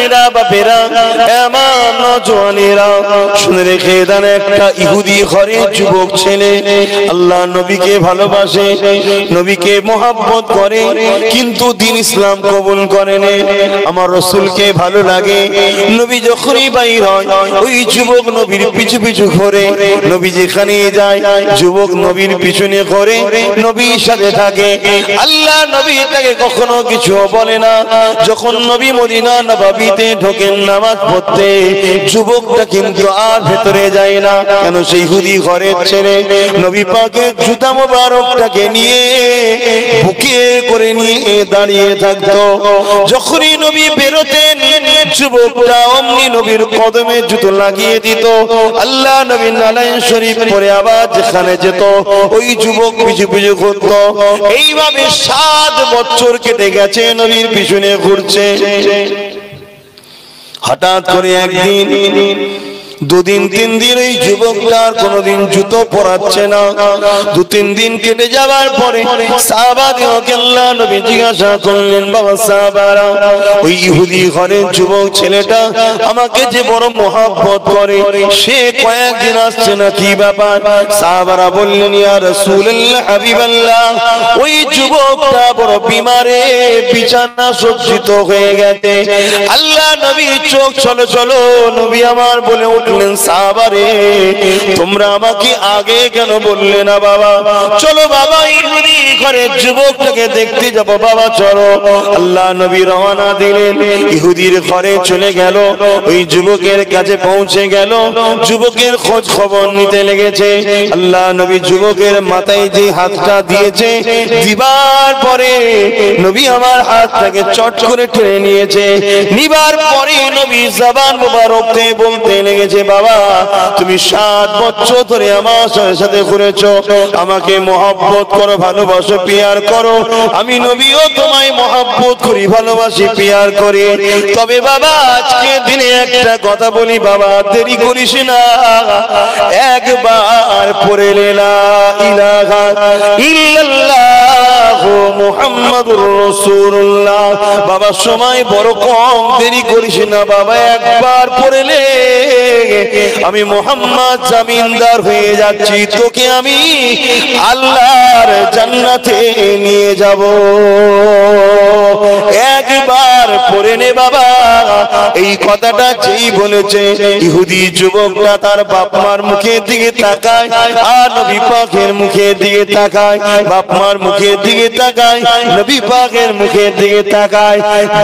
মেরা বাপেরা, আমার নওজওয়ানেরা শুনে রেখে দেন, একটা ইহুদি ঘরের যুবক ছেলে আল্লাহ নবীকে ভালোবাসে, নবীকে মহব্বত করে, কিন্তু দ্বীন ইসলাম কবুল করেনি। আমার রাসূলকে ভালো লাগে, নবী যখনই বাইর হয় ওই যুবক নবীর পিছু পিছু ঘোরে, নবী যেখানে যায় যুবক নবীর পিছনে ঘোরে, নবীর সাথে থাকে। আল্লাহ নবী তাকে কখনো কিছু বলে না। যখন নবী মদিনা নববীতে ঢোকেন নামাজ পড়তে, যুবকটা কিন্তু আর ভেতরে যায় না, কেন সেই ইহুদি ঘরের ছেলে নবী পাকের জুতা মোবারকটাকে নিয়ে বুকে করে নিয়ে দাঁড়িয়ে থাকতো। যখনই নবী বেরোতেন যুবকটা অমনি নবীর কদমে জুতো লাগিয়ে দিত। আল্লাহ নবী নালায় শরীফ পরে আবার যেখানে যেত ওই যুবক পিছু পিছু ঘুরতো। এইভাবে 7 বছর কেটে গেছে, নবীর পিছনে ঘুরছে। হঠাৎ করে একদিন, 2 দিন 3 দিন এই যুবকটার কোনোদিন জুতো পরাচ্ছে না। 2-3 দিন কেটে যাওয়ার পরে সাহাবাদেরকে আল্লাহ নবী জিজ্ঞাসা করলেন, বাবা সাহাবারা, ওই ইহুদি ঘরের যুবক ছেলেটা আমাকে যে বড় মহব্বত করে, সে কয়েকদিন আসছে না, কি ব্যাপার? সাহাবারা বললেন, ইয়া রাসূলুল্লাহ, হাবিবাল্লাহ, ওই যুবকটা বড় বিমারে, বিছানা সজ্জিত হয়ে গেছে। আল্লাহ নবীর চোখ চলো চলো, নবী আমার বলে উঠলেন, সাহাবারে তোমরা আমাকে আগে কেন বললে না? বাবা চলো বাবা, ইহুদি ঘরের যুবকটাকে দেখতে যাবো, বাবা চলো। আল্লাহ নবী রওনা দিলেন, ইহুদির ঘরে চলে গেল, ওই যুবকের কাছে পৌঁছে গেল, যুবকের খোঁজ খবর নিতে লেগেছে। আল্লাহ নবী যুবকের মাথায় যে হাতটা দিয়েছে, দিবার পরে নবী আমার হাতটাকে চট করে টেনে নিয়েছে। নিবার পরে নবী জবান মোবারক দিয়ে বলতে লেগেছে, বাবা তুমি 7 বছর ধরে আমার সাথে ঘুরেছো, আমাকে মহব্বত করো, ভালোবাসো, পিয়ার করো, আমি নবীও তোমায় মহব্বত করি, ভালোবাসি, পিয়ার করি। তবে বাবা আজকে দিনে একটা কথা বলি, বাবা দেরি করিস না, একবার পড়ে লা ইলাহা ইল্লাল্লাহ মুহাম্মাদুর রাসূলুল্লাহ। বাবা সময় বড় কম, দেরি করিস না বাবা, একবার পড়ে লে, আমি মুহাম্মদ জামিনদার হয়ে যাচ্ছি, তোকে আমি আল্লাহর জান্নাতে নিয়ে যাব। একবার পড়ে নে বাবা। এই কথাটা যেই বলেছে, ইহুদি যুবকটা তার বাপ মার মুখের দিকে তাকায়, আর নবী পাকের মুখের দিকে তাকায়, বাপ মার মুখের দিকে তাকায়, নবী পাকের মুখের দিকে তাকায়।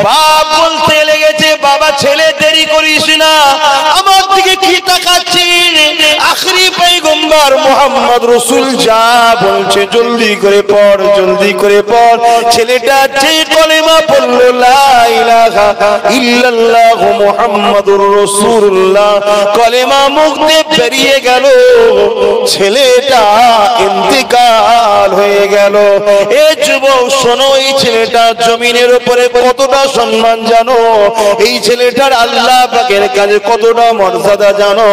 বাপ বলতে লেগেছে, বাবা ছেলে দেরি করিস না, আমার দিকে কি তাকাচ্ছিস? আখরি পয়গম্বর মুহাম্মদ রাসূল যা বলছে জলদি করে পড়, জলদি করে পড়। ছেলেটা যে কলেমা পড়ল, লা ইলাহা ইল্লাল্লাহ মুহাম্মাদুর রাসূলুল্লাহ, কলেমা মুখ দিয়ে বেরিয়ে গেল, ছেলেটা ইন্তেকাল হয়ে গেল। এ যুবক শোনো, এই ছেলেটা জমিনের উপরে কতটা সম্মান জানো, এই ছেলেটার আল্লাহ পাকের কাছে কতটা মর্যাদা জানো,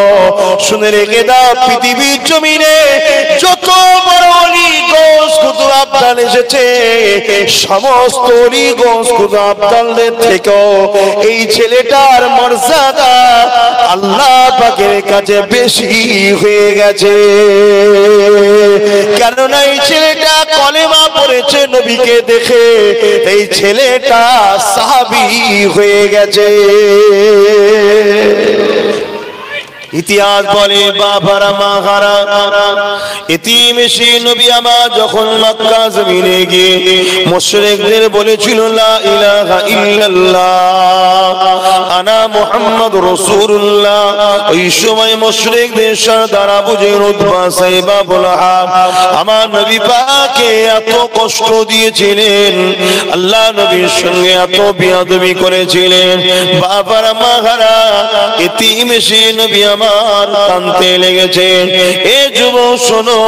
শুনে রেখে দাও। পৃথিবীর জমিনে যত বড় ওলি গৌস কুতুব আবদাল এসেছে, সমস্ত ওলি গৌস কুতুব আবদালদের থেকেও এই ছেলেটার মর্যাদা আল্লাহ পাকের কাছে বেশি হয়ে গেছে। কেননা এই ছেলেটা কলেমা পড়েছে নবীকে দেখে, এই ছেলেটা সাহাবী হয়ে গেছে। ইতিহাস বলে, বাবারা মাহারা এতিম এসে নবী আমার যখন মক্কা জমিনে গিয়ে মুশরিকদের বলেছিল, লা ইলাহা ইল্লাল্লাহ আনা মুহাম্মাদুর রাসূলুল্লাহ, ওই সময় মুশরিকদের সরদার আবু জেহেল, উতবা, সাইবা, বুলহাব আমার নবী পাককে এত কষ্ট দিয়েছিলেন, আল্লাহ নবীর সঙ্গে এত বেয়াদবি করেছিলেন। বাবারা মাহারা এতিম এসে নবী কানতে লেগেছে। এ যুবক শোনো,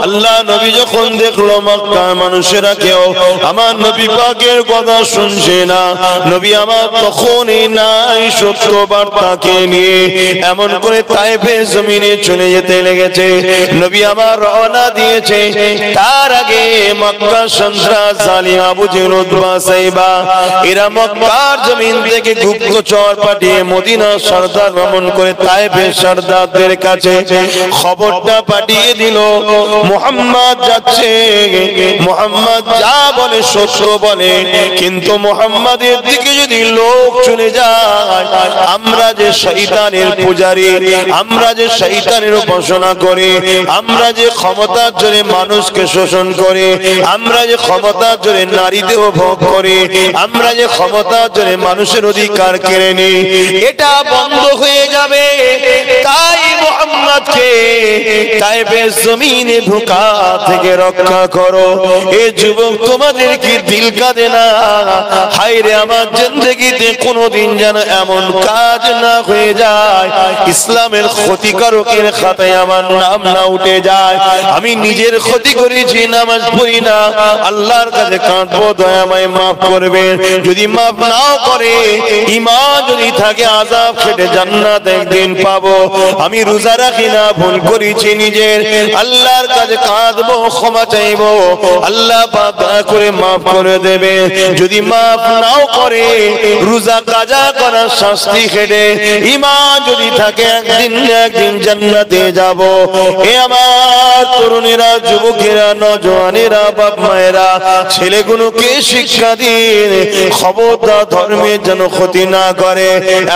আল্লাহ নবী যখন দেখলো মক্কার মানুষেরা কেউ আমার নবী পাকের কথা শুনছে না, নবী আমার তখনই না নাই সত্য বার্তাকে নিয়ে এমন করে তায়েফের জমিনে চলে যেতে লেগেছে। নবী আমার রওনা দিয়েছে, তার আগে মক্কা সন্ত্রাস জালিম আবু জেহেল উতবা সাইবা এরা মক্কার জমিন থেকে গুপ্তচর পাঠিয়ে মদিনার সরদার ভ্রমণ করে তায়েফের সরদারদের কাছে খবরটা পাঠিয়ে দিল, মুহাম্মদ যাচ্ছে, মুহাম্মদ যা বলে সত্য বলে, কিন্তু মুহাম্মাদের দিকে যদি লোক চলে যায়, আমরা যে শয়তানের পূজারী, আমরা যে শয়তানের উপাসনা করি, আমরা যে ক্ষমতার জোরে মানুষকে শোষণ করি, আমরা যে ক্ষমতার জোরে নারীদেহ ভোগ করি, আমরা যে ক্ষমতার জোরে মানুষের অধিকার কেড়ে নিই, এটা বন্ধ হয়ে যাবে। তাই মুহাম্মদকে তায়েফের জমিনে ধোঁকা থেকে রক্ষা করো। এ যুবক তোমাদের কি দিল কাঁদে না? হায় রে আমার জিন্দেগিতে কোনোদিন যেন এমন কাজ না হয়ে যায়, ইসলামের ক্ষতিকারকের খাতায় আমার নাম না উঠে যায়। আমি নিজের ক্ষতি করেছি, নামাজ পড়ি না, আল্লাহর কাছে কাঁদবো, দয়াময় মাফ করবেন। যদি মাফ নাও করে, ঈমান যদি থাকে, আযাব খেটে জান্নাত একদিন পাবো। আমি রোজা রাখি না, ভুল করেছি নিজের, আল্লাহর কাছে কাঁদবো, ক্ষমা চাইবো, আল্লাহ পাক দয়া করে মাফ করে দেবে। যদি মাফ নাও করে, রোজা কাজা করার শাস্তি খেটে ঈমান যদি থাকে, একদিন একদিন জান্নাতে যাব। এ আমার তরুণেরা, যুবকেরা, নওজওয়ানেরা, বাপ মায়েরা, ছেলেগুলোকে শিক্ষা দিন, খবরদার ধর্মের যেন ক্ষতি না করে,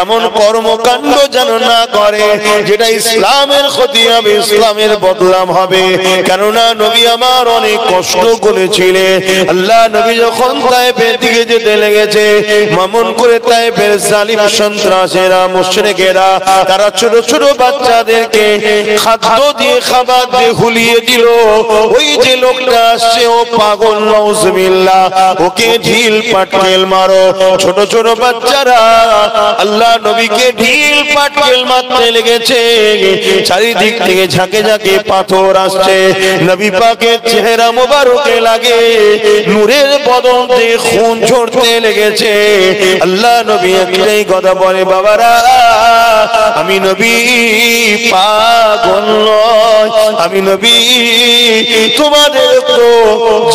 এমন কর্মকাণ্ড যেন না করে যেটা ইসলামের ক্ষতি হবে, ইসলামের বদনাম হবে। কেননা নবী আমার অনেক কষ্ট করেছিলেন। আল্লাহ নবী যখন তায়েফের দিকে যেতে লেগেছে, মামুন করে তায়েফের জালিম সন্ত্রাসীরা, মুশরিকেরা, তারা ছোট ছোট বাচ্চাদেরকে খাদ্য দিয়ে, খাবার দিয়ে হুলিয়ে দিল। ওই যে লোকটা আসছে ও পাগল, নাউজুবিল্লাহ, ওকে ঢিল পাটকেল মারো। ছোট ছোট বাচ্চারা আল্লাহ নবীকে ঢিল পাটকেল মারতে লেগেছে। চারিদিক থেকে ঝাঁকে ঝাঁকে পাথর আসছে, নবী পাকের চেহারা মোবারকে লাগে, নূরের বদন থেকে খুন ঝরতে লেগেছে। আল্লাহ নবী একটাই কথা বলে, বাবারা, আমি নবী পাগল নয়, আমি নবী তোমাদের তো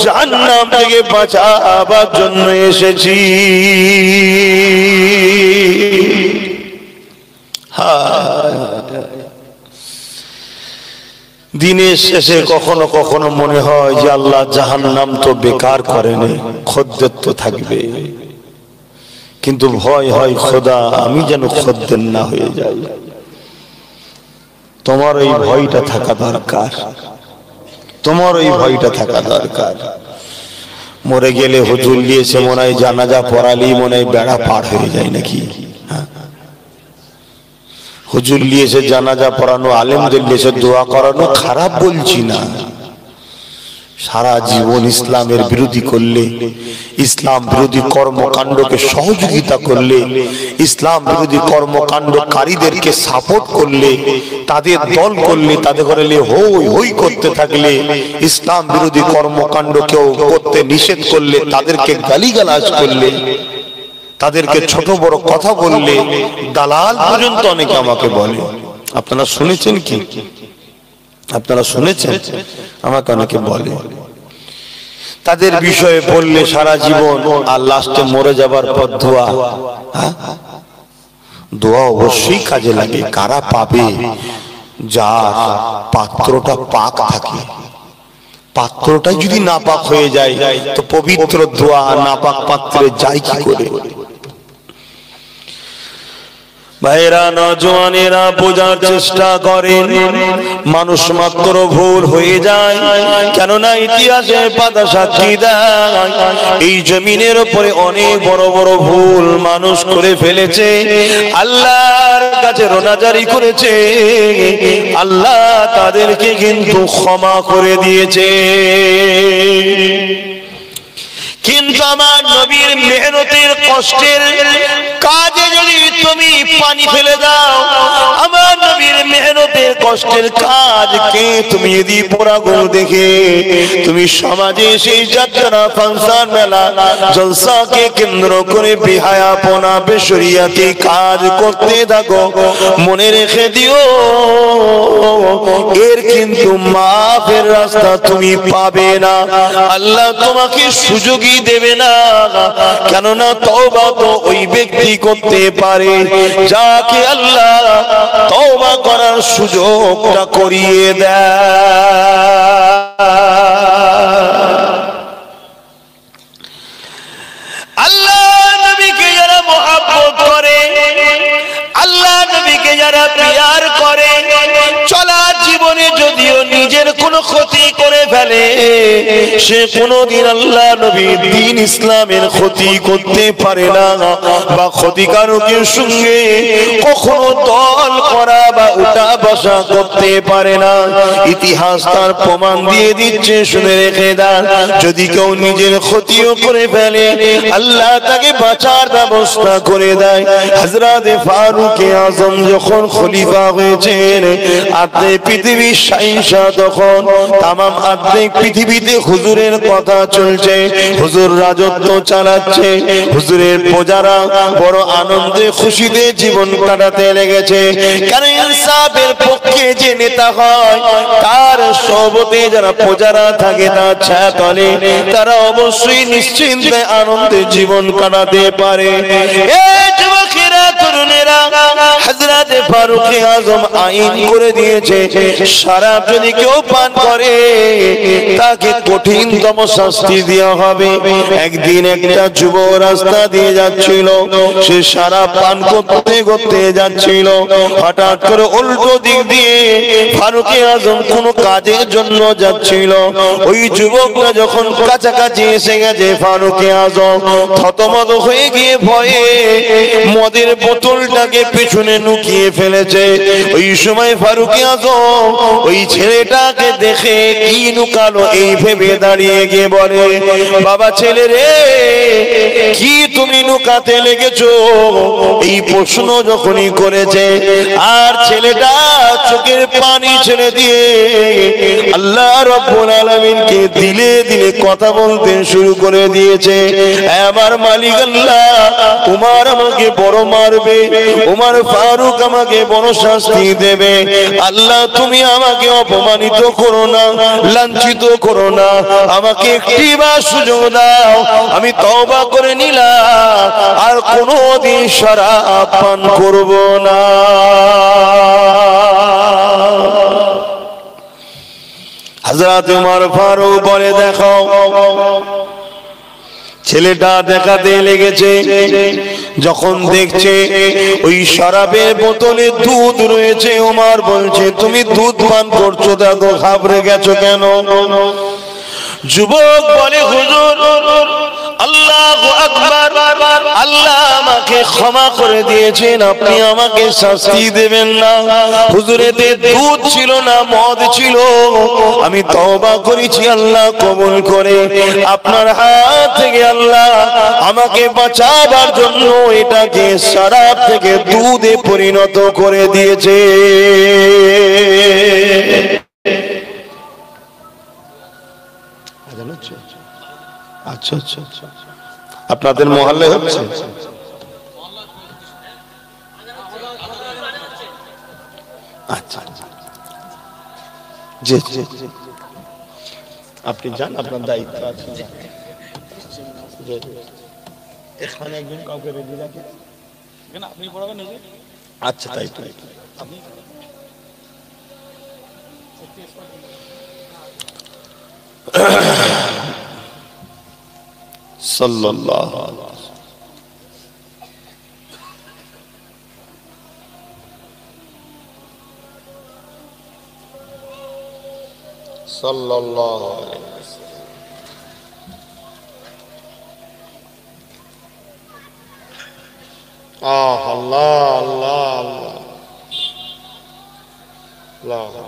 জাহান্নাম থেকে বাঁচাবার জন্য এসেছি। দিনের শেষে কখনো কখনো মনে হয় যে আল্লাহ জাহান্নাম তো বেকার করেনি, খদ্দের তো থাকবে, কিন্তু ভয় হয় খোদা আমি যেন খদ্দের না হয়ে যাই। তোমার এই ভয়টা থাকা দরকার, তোমার এই ভয়টা থাকা দরকার। মরে গেলে হুজুর দিয়েছে মনে হয়, জানাজা পড়ালি মনে হয় বেড়া পার হয়ে যায় নাকি? হুজুর দিয়েছে জানাজা পড়ানো, আলেমদের দিয়েছে দোয়া করানো, খারাপ বলছি না। সারা জীবন ইসলামের বিরোধী করলে, ইসলাম বিরোধী কর্মকাণ্ডকে সহযোগিতা করলে, ইসলাম বিরোধী কর্মকাণ্ডকারীদেরকে সাপোর্ট করলে, তাদের দল করলে, তাদের ঘরে হই হই করতে থাকলে, ইসলাম বিরোধী কর্মকাণ্ডকেও করতে নিষেধ করলে, তাদেরকে গালিগালাজ করলে, তাদেরকে ছোট বড় কথা বললে, দালাল পর্যন্ত অনেকে আমাকে বলে। আপনারা শুনেছেন কি? আপনারা শুনেছেন? আমাকে অনেকে বলে, তাদের বিষয়ে বললে সারা জীবন, আর লাস্টে মরে যাবার পর দোয়া, দোয়া অবশ্যই কাজে লাগে। কারা পাবে? যার পাত্রটা পাক থাকে। পাত্রটা যদি নাপাক হয়ে যায় তো পবিত্র দোয়া নাপাক পাত্রে যায় কি করে? ভাইরা, নওজওয়ানেরা বোঝার চেষ্টা করেন, মানুষ মাত্র ভুল হয়ে যায়, কেননা ইতিহাসের পাতা সাক্ষী দেয় এই জমিনের উপরে অনেক বড় বড় ভুল মানুষ করে ফেলেছে। আল্লাহর কাছে রোনাজারি করেছে, আল্লাহ তাদেরকে কিন্তু ক্ষমা করে দিয়েছে। কিন্তু আমার নবীর মেহনতের কষ্টের কাজে যদি তুমি পানি ফেলে দাও, আমার নবীর মেহনতের কষ্টের কাজকে তুমি যদি পোড়াগুলো দেখে তুমি সমাজে সেই যাত্রা ফাংশন মেলা জলসাকে কেন্দ্র করে বেহায়াপনা বেশরিয়াতি কাজ করতে থাকো, মনে রেখে দিও এর কিন্তু মাফের রাস্তা তুমি পাবে না, আল্লাহ তোমাকে সুযোগই দেবে না। কেননা তওবা তো ওই ব্যক্তি করতে পারে যাকে আল্লাহ তওবা করার সুযোগটা করিয়ে দেয়। আল্লাহ নবীকে যারা মহব্বত করে, আল্লাহ নবীকে যারা প্রিয়ার করে, চলা জীবনে যদিও নিজের কোনো ক্ষতি করে ফেলে, সে কোনোদিন আল্লাহ নবীর দ্বীন ইসলামের ক্ষতি করতে পারে না, বা ক্ষতিকারকের সঙ্গে কখনো দল করা বা উঠা বসা করতে পারে না। ইতিহাস তার প্রমাণ দিয়ে দিচ্ছে, শুনে রেখে দেন। যদি কেউ নিজের ক্ষতিও করে ফেলে, আল্লাহ তাকে বাঁচার ব্যবস্থা করে দেয়। হযরত ফারুক আযম যখন খলিফা হয়েছেন, আর্ধেক পৃথিবীর শাহিনশাহ, তখন তামাম আর্ধেক পৃথিবীতে হুজুরের কথা চলছে, হুজুর রাজত্ব চালাচ্ছে, হুজুরের প্রজারা বড় আনন্দে খুশিতে জীবন কাটাতে লেগেছে। কারণ ইনসাফের পক্ষে যে নেতা হয়, তার সহবতে যারা প্রজারা থাকে তার ছায়াতলে, তারা অবশ্যই নিশ্চিন্তে আনন্দে জীবন কাটাতে পারে। এই যুবকেরা, তরুণেরা, হযরত ফারুক আযম আইন করে দিয়েছে, শরাব যদি কেউ পান করে তাকে কঠিনতম শাস্তি দেওয়া হবে। একদিন একটা যুবক রাস্তা দিয়ে যাচ্ছিল, সে শরাব পান করতে করতে যাচ্ছিল, হঠাৎ করে উল্টো দিক দিয়ে ফারুক আযম কোনো কাজের জন্য যাচ্ছিল। ওই যুবকরা যখন কাছাকাছি এসে গেছে, ফারুক আযম থতমত হয়ে গিয়ে ভয়ে মদের বোতলটাকে পেছনে লুকিয়ে ফেলেছে। ওই সময় ফারুক আযম ওই ছেলেটাকে দেখে কি লুকালো এই ভেবে দাঁড়িয়ে গিয়ে বলে, বাবা ছেলে রে, কি তুমি লুকাতে লেগেছো? এই প্রশ্ন যখনই করেছে, আর ছেলেটা চোখের পানি ছেড়ে দিয়ে আল্লাহ রাব্বুল আলামিনকে দিলে দিলে কথা বলতে শুরু করে দিয়েছে। আমার মালিক আল্লাহ, উমর আমাকে বড় মারবে, উমর ফারুক আমাকে বড় শাস্তি দেবে, আল্লাহ তুমি আমাকে অপমানিত করো না, লাঞ্ছিত করো না, আমাকে একটিবার সুযোগ দাও, আমি তওবা করে নিলাম, আর কোনোদিন শরাব পান করব না। হযরত উমর ফারুক বলে, দেখো ছেলেটা দেখাতে লেগেছে, যখন দেখছে ওই শরাবের বোতলে দুধ রয়েছে, উমর বলছে, তুমি দুধ পান করছো, দেখো ঘাবড়ে গেছো কেন? যুবক বলে, হুজুর আল্লাহু আকবার, আল্লাহ আমাকে ক্ষমা করে দিয়েছেন, আপনি আমাকে শাস্তি দেবেন না। হুজুর এতে দুধ ছিল না, মদ ছিল, আমি তওবা করেছি, আল্লাহ কবুল করে আপনার হাত থেকে আল্লাহ আমাকে বাঁচাবার জন্য এটাকে শরাব থেকে দুধে পরিণত করে দিয়েছে। আচ্ছা আচ্ছা আচ্ছা, আপনাদের মহল্লে হচ্ছে? আচ্ছা জি জি, আপনি যান, আপনার দায়িত্ব আছে। এখানে একজন কাউকে রেডি রাখে, আপনি পড়াবেন নাকি? আচ্ছা তাই তো, আপনি সাল্লাল্লাহু আলাইহি সাল্লাল্লাহু আলাইহি আল্লাহ আল্লাহ আল্লাহ আল্লাহ।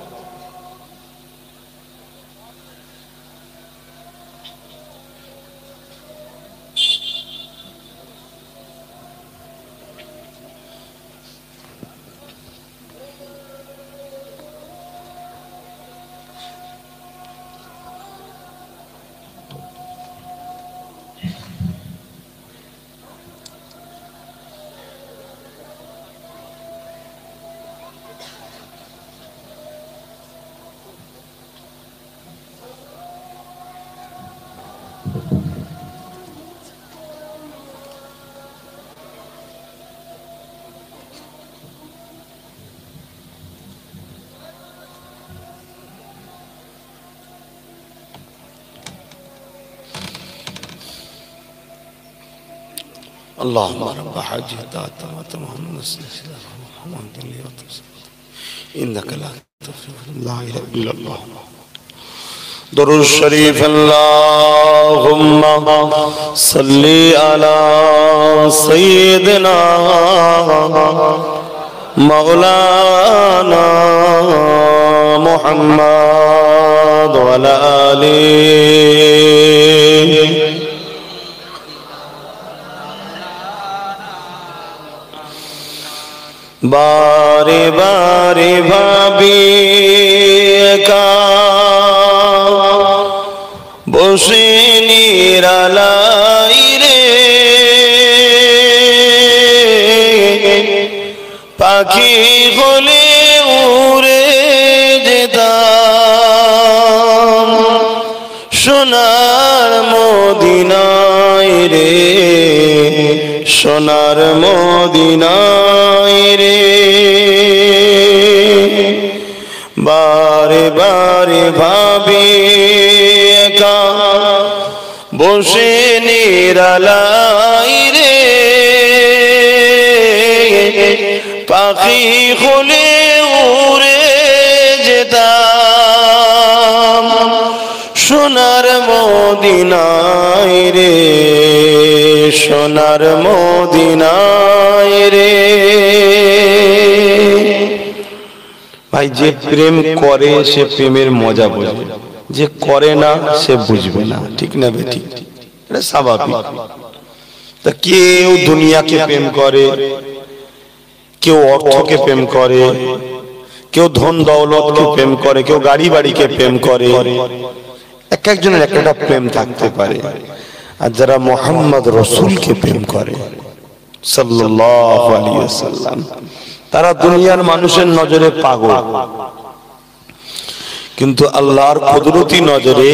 اللهم رب حاجة دعوة محمد إنك لا تغفر لا إله إلا الله. درود الشريف اللهم صل على سيدنا مولانا محمد وعلى آله. बारे बारे भाबी एका বসে নিরালাই রে পাখি হলে উড়ে যেতাম সোনার মদিনায় রে সোনার মদিনায় রে বারে বারে ভাবি একা বসে নিরালাই রে পাখি হলে উড়ে যেতাম সোনার মদিনায় রে সোনার মদিনায় রে। ভাই যে প্রেম করে সে প্রেমের মজা বুঝবে, যে করে না সে বুঝবে না, ঠিক না বেঠিক? এটা স্বাভাবিক। তা কেউ দুনিয়াকে প্রেম করে, কেউ অর্থকে প্রেম করে, কেউ ধন দৌলতকে প্রেম করে, কেউ গাড়ি বাড়িকে প্রেম করে। এক একজনের একটা প্রেম থাকতে পারে। আর যারা মুহাম্মদ রাসূলকে প্রেম করে সাল্লাল্লাহু আলাইহি ওয়াসাল্লাম, তারা দুনিয়ার মানুষের নজরে পাগল, কিন্তু আল্লাহর কুদরতি নজরে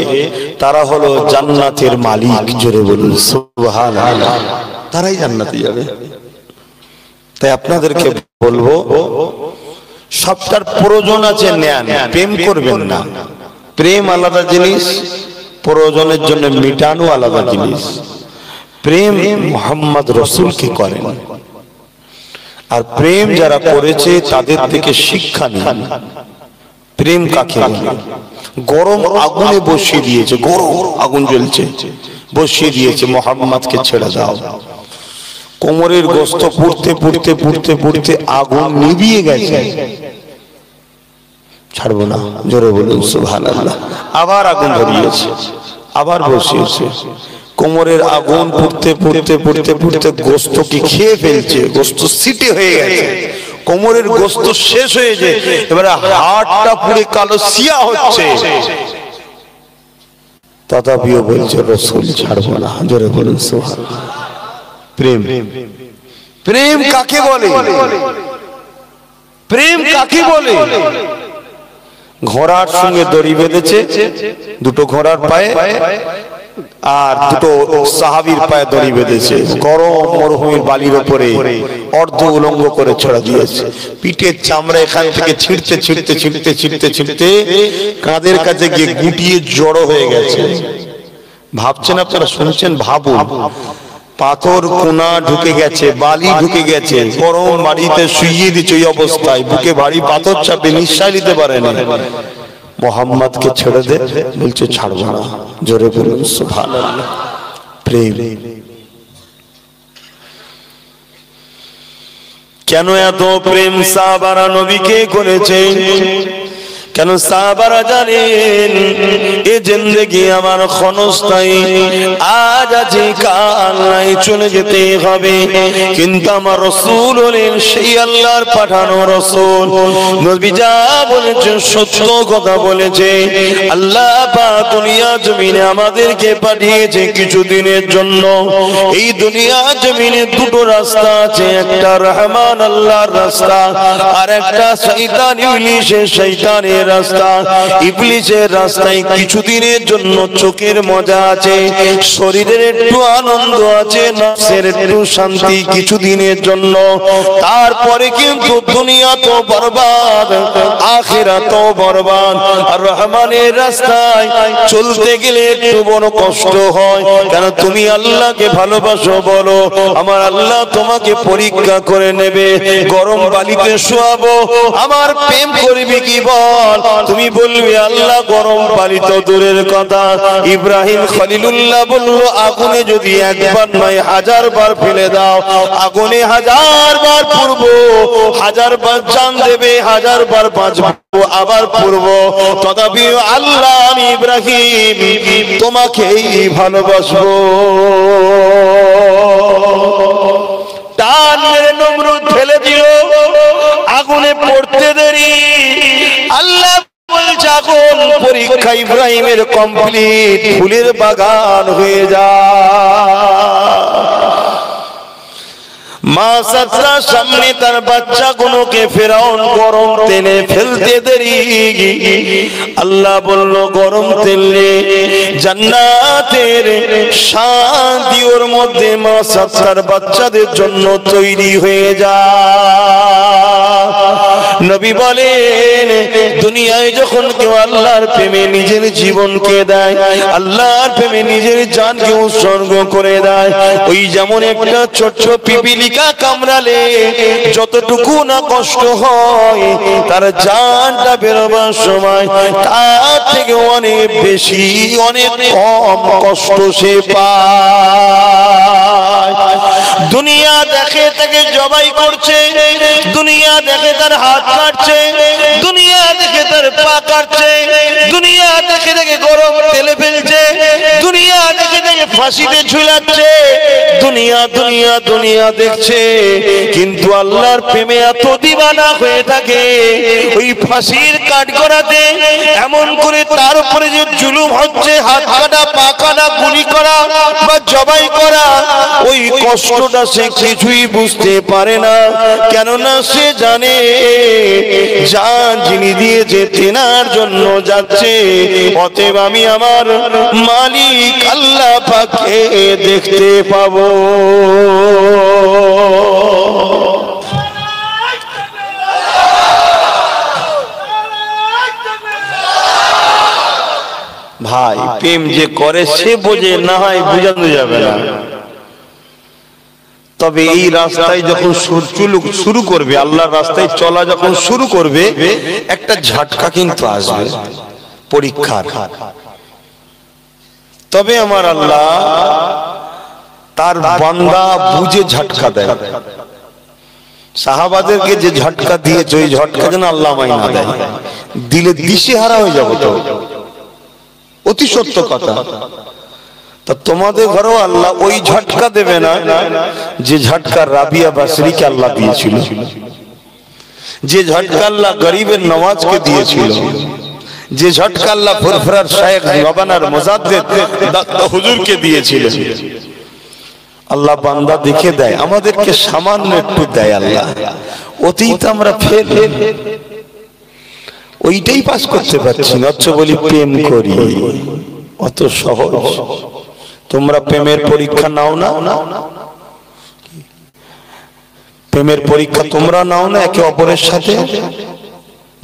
তারা হলো জান্নাতের মালিক। জোরে বলুন সুবহানাল্লাহ। তারাই জান্নাতে যাবে। তাই আপনাদেরকে বলবো, সবটার প্রয়োজন আছে, নেন, প্রেম করবেন না। প্রেম আলাদা জিনিস, প্রয়োজনের জন্য মিটানো আলাদা জিনিস। প্রেম মুহাম্মদ রাসূলকে করেন, আর প্রেম যারা করেছে তাদের থেকে শিক্ষা নিন। প্রেম কাকে বলে? গরম আগুনে বসিয়ে দিয়েছে, গরম আগুন জ্বলছে, বসিয়ে দিয়েছে, মুহাম্মদকে ছেড়ে দাও। কোমরের গোশত পুড়তে পুড়তে পুড়তে পুড়তে আগুন নিভিয়ে গেছে, ছাড়বো না। জোরে বলুন সুবহানাল্লাহ। আবার আগুন ধরিয়েছে, আবার বসিয়েছে। কোমরের আগুন পুড়তে পুড়তে পুড়তে পুড়তে গোশত কি খেয়ে ফেলছে, গোশত সিটে হয়ে গেছে, কোমরের গোশত শেষ হয়েছে, এবারে হাড়টা পুড়ে কালো সিয়া হচ্ছে। তথাপিও বলছে রাসূল ছাড়বো না। জোরে বলুন সুবহানাল্লাহ। প্রেম, প্রেম কাকে বলে? প্রেম কাকে বলে? ঘোড়ার সঙ্গে দড়ি বেঁধেছে, দুটো ঘোড়ার পায়ে, আর দুটো সাহাবীর পায়ে দড়ি বেঁধেছে, গরম মরুভূমির বালির উপরে অর্ধ উলঙ্গ করে ছড়া দিয়েছে। পিঠের চামড়া এখান থেকে ছিঁড়তে ছিঁড়তে ছিঁড়তে ছিঁড়তে ছিঁড়তে কাঁধের কাছে গিয়ে গুটিয়ে জড়ো হয়ে গেছে। ভাবছেন আপনারা, শুনছেন? ভাবুন, পাথর কোনা ঢুকে গেছে, বালি ঢুকে গেছে, গরম বাড়িতে শুইয়ে দিচ্ছে ওই অবস্থায়, বুকে ভারী পাথর চাপে নিঃশ্বাস নিতে পারে না। মুহাম্মদকে ছেড়ে দে, বলছে ছাড়বো না। জোরে বলুন সুবহানাল্লাহ। প্রেম। কেন এত প্রেম সাহাবারা নবীকে করেছে? কেন সাহাবারা জানেন এ জিন্দেগি আমার ক্ষণস্থায়ী, আজ আছে কাল নাই, চলে যেতে হবে। কিন্তু আমার রাসূল হলেন সেই আল্লাহর পাঠানো রাসূল। নবী যা বলেছে সত্য কথা বলেছে। আল্লাহ পাক দুনিয়া জমিনে আমাদেরকে পাঠিয়েছে কিছুদিনের জন্য। এই দুনিয়া জমিনে দুটো রাস্তা আছে, একটা রহমান আল্লাহর রাস্তা, আর একটা শয়তান ইবলিসের শয়তানের রাস্তা। ইবলিসের রাস্তায় কিছুদিনের জন্য চোখের মজা আছে, শরীরের একটু আনন্দ আছে, নফসের একটু শান্তি কিছুদিনের জন্য। তারপরে কিন্তু দুনিয়া তো বরবাদ, আখিরাত তো বরবাদ। আর রহমানের রাস্তায় চলতে গেলে একটু বড় কষ্ট হয়। কেন? তুমি আল্লাহকে ভালোবাসো বলো, আমার আল্লাহ তোমাকে পরীক্ষা করে নেবে। গরম বালিতে শোয়াবো, আমার প্রেম করবি কি বল? তুমি বলবি আল্লাহ গরম বালি তো দূরের কথা। ইব্রাহিম খলিলুল্লাহ বলল, আগুনে যদি একবার নয় 1000 বার ফেলে দাও, আগুনে 1000 বার পুড়বো, 1000 বার জান দেবে, 1000 বার বাঁচবো, আবার পুড়বো, তথাপি আল্লাহ আমি ইব্রাহিম তোমাকেই ভালোবাসবো। টান মেরে নমরুদ ফেলে দিল, আগুনে পড়তে দেরি। আল্লাহ বলছে আগুন পরীক্ষা ইব্রাহিমের কমপ্লিট, ফুলের বাগান হয়ে যায়। মা সাতরা সামনে তার বাচ্চাগুলোকে ফেরাউন গরম তেলে ফেলতে দেরি। আল্লাহ বলল গরম তেলে জান্নাতের শান্তি ওর মধ্যে মা সাতরার বাচ্চাদের জন্য তৈরি হয়ে যায়। নবী বলেন দুনিয়ায় যখন কেউ আল্লাহর প্রেমে নিজের জীবনকে দেয়, আল্লাহর প্রেমে নিজের জানকে উৎসর্গ করে দেয়, ওই যেমন একটা ছোট্ট পিপিলিকা কামড়ালে যতটুকু না কষ্ট হয়, তার জানটা বেরোবার সময় তার থেকে অনেক বেশি, অনেক কম কষ্ট সে পায়। দুনিয়া দেখে তাকে জবাই করছে, দুনিয়া দেখে তার হাত কাটছে, দুনিয়া দেখে তার পা কাটছে, দুনিয়া দেখে তাকে গরম তেলে ফেলছে, দুনিয়া দেখে তাকে ফাঁসিতে ঝুলাচ্ছে, দুনিয়া দুনিয়া দুনিয়া দেখছে। কিন্তু আল্লাহর প্রেমে এত দিওয়ানা হয়ে থাকে, ওই ফাঁসির কাঠ করাতে এমন করে তার উপরে যে জুলুম হচ্ছে, হাত কাটা, পা কাটা, গুলি করা বা জবাই করা, ওই কষ্টটা সে কিছুই বুঝতে পারে না। কেননা সে জানে জান যিনি দিয়েছে তেনার জন্য যাচ্ছে। অতএব আমি আমার মালিক আল্লাহ পাককে দেখতে পাবো। ভাই প্রেম যে করে সে বোঝে, না হয় বোঝানো যাবে না। তবে এই রাস্তায় যখন শুরু করবে, আল্লাহর রাস্তায় চলা যখন শুরু করবে, একটা ঝটকা কিন্তু আসবে পরীক্ষার। তবে আমার আল্লাহ তার বান্দা বুঝে ঝটকা দেয়। সাহাবাদেরকে যে ঝটকা দিয়েছে, ওই ঝটকা যেন আল্লাহ মাইনা দেয়, দিলে দিশেহারা হয়ে যাবো। তো অতি সত্য কথা। তা তোমাদের ঘরেও আল্লাহ ওই ঝটকা দেবে না যে ঝটকা রাবিয়া বাসরিকে আল্লাহ দিয়েছিল, যে ঝটকা আল্লাহ গরিবের নওয়াজকে দিয়েছিল, যে ঝটকা আল্লাহ ফুরফুরার শায়েখ নবানার মুজাদ্দিদ হুজুরকে দিয়েছিল। আল্লাহ বান্দা দেখে দেয়, আমাদেরকে সামান্য একটু দেয় আল্লাহ। অতীত আমরা ফেল, ওইটাই পাস করতে পারছি না, অথচ বলি প্রেম করি। অত সহজ। তোমরা প্রেমের পরীক্ষা নাও না? প্রেমের পরীক্ষা তোমরা নাও না একে অপরের সাথে?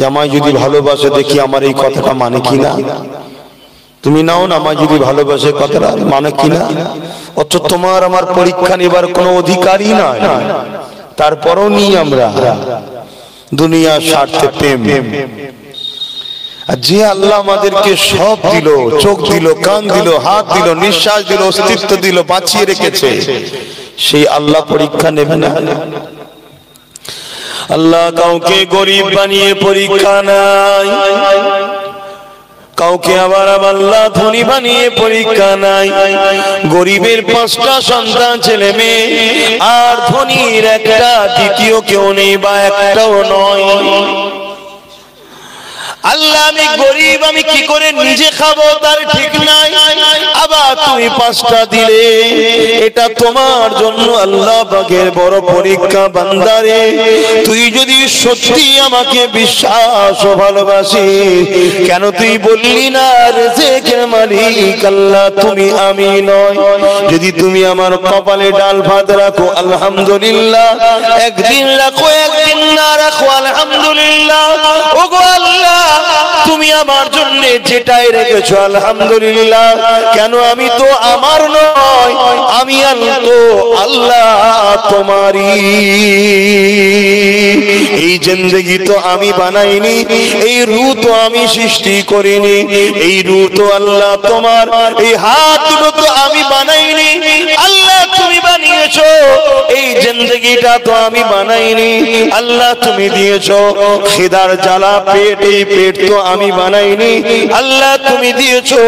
আমায় যদি ভালোবাসে দেখি আমার এই কথাটা মানে কিনা। তুমি নাও না, আমায় যদি ভালোবাসে কথাটা মানে কিনা। অথচ তোমার আমার পরীক্ষা নেবার কোনো অধিকারই নাই, তারপরও নিই আমরা দুনিয়ার স্বার্থে প্রেম। যে আল্লাহ আমাদেরকে সব দিল, চোখ দিল, কান দিল, হাত দিল, নিঃশ্বাস দিল, অস্তিত্ব দিল, বাঁচিয়ে রেখেছে, সেই আল্লাহ পরীক্ষা নেবে না? আল্লাহ কাউকে গরিব বানিয়ে পরীক্ষা নাই, কাউকে আবার আল্লাহ ধনী বানিয়ে পরীক্ষা নাই। গরিবের 5টা সন্তান ছেলে মেয়ে, আর ধনীর একটা, দ্বিতীয় কেউ নেই বা একটাও নয়। আল্লাহ আমি গরিব, আমি কি করে নিজে খাবো তার ঠিক নাই, আবার তুমি 5টা দিলে, এটা তোমার জন্য আল্লাহ পাকের বড় পরীক্ষা। বান্দারে তুই যদি সত্যি আমাকে বিশ্বাস ও ভালোবাসি, কেন তুই বললি না রিজিকের মালিক আল্লাহ তুমি, আমি নয়? যদি তুমি আমার কপালে ডাল ভাত রাখো আলহামদুলিল্লাহ, একদিন রাখো একদিন না রাখো আলহামদুলিল্লাহ। ওগো আল্লাহ তুমি আমার জন্য যেটাই রেখেছো আলহামদুলিল্লাহ। কেন আমি তো আমার নয়, আমি আল্লাহ তোমারই। এই জিন্দেগি তো আমি বানাইনি, এই রূহ তো আমি সৃষ্টি করিনি, এই রূহ তো আল্লাহ তোমার, এই হাত দুটো তো আমি বানাইনি, আল্লাহ তুমি বানিয়েছো। এই জিন্দেগিটা তো আমি বানাইনি, আল্লাহ তুমি দিয়েছো। খিদার জ্বালা পেট, এই পেট তো আমি বানাইনি, আল্লাহ তুমি দিয়েছো।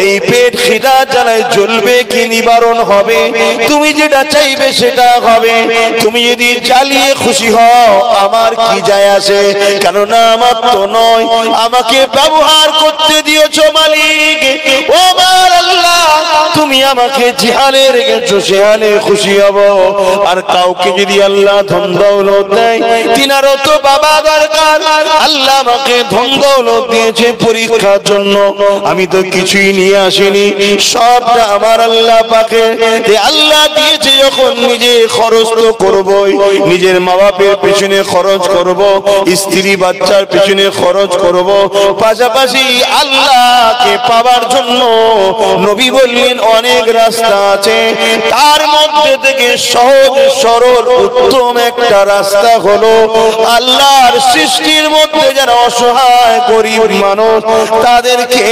এই পেট খিদার জ্বালায় জ্বলবে কি নিবারণ হবে? তুমি যেটা চাইবে সেটা হবে। তুমি যদি চালিয়ে খুশি হও আমার কি যায় আসে, কেননা আমার তো নয়, আমাকে ব্যবহার করতে দিয়েছো মালিক। ও আমার আল্লাহ তুমি আমাকে যেহালে রেখেছো সেহালে খুশি হব। আর কাউকে যদি আল্লাহ ধন দৌলত দেয়, তিনারও তো বাবা দরকার। আল্লাহ আমাকে ধন দৌলত দিয়েছে পরীক্ষার জন্য, আমি তো কিছুই নিয়ে আসিনি, সবটা আমার আল্লাহ পাকে। আল্লাহ দিয়েছে যখন নিজে খরচ তো করবই, নিজের মা বাপের পেছনে খরচ করব, স্ত্রী বাচ্চার পেছনে খরচ করব, পাশাপাশি আল্লাহকে পাওয়ার জন্য নবী বললেন অনেক রাস্তা আছে, তার মধ্যে থেকে সহজ সরল উত্তম একটা রাস্তা হলো আল্লাহর সৃষ্টির মধ্যে যারা অসহায় গরিব মানুষ তাদেরকে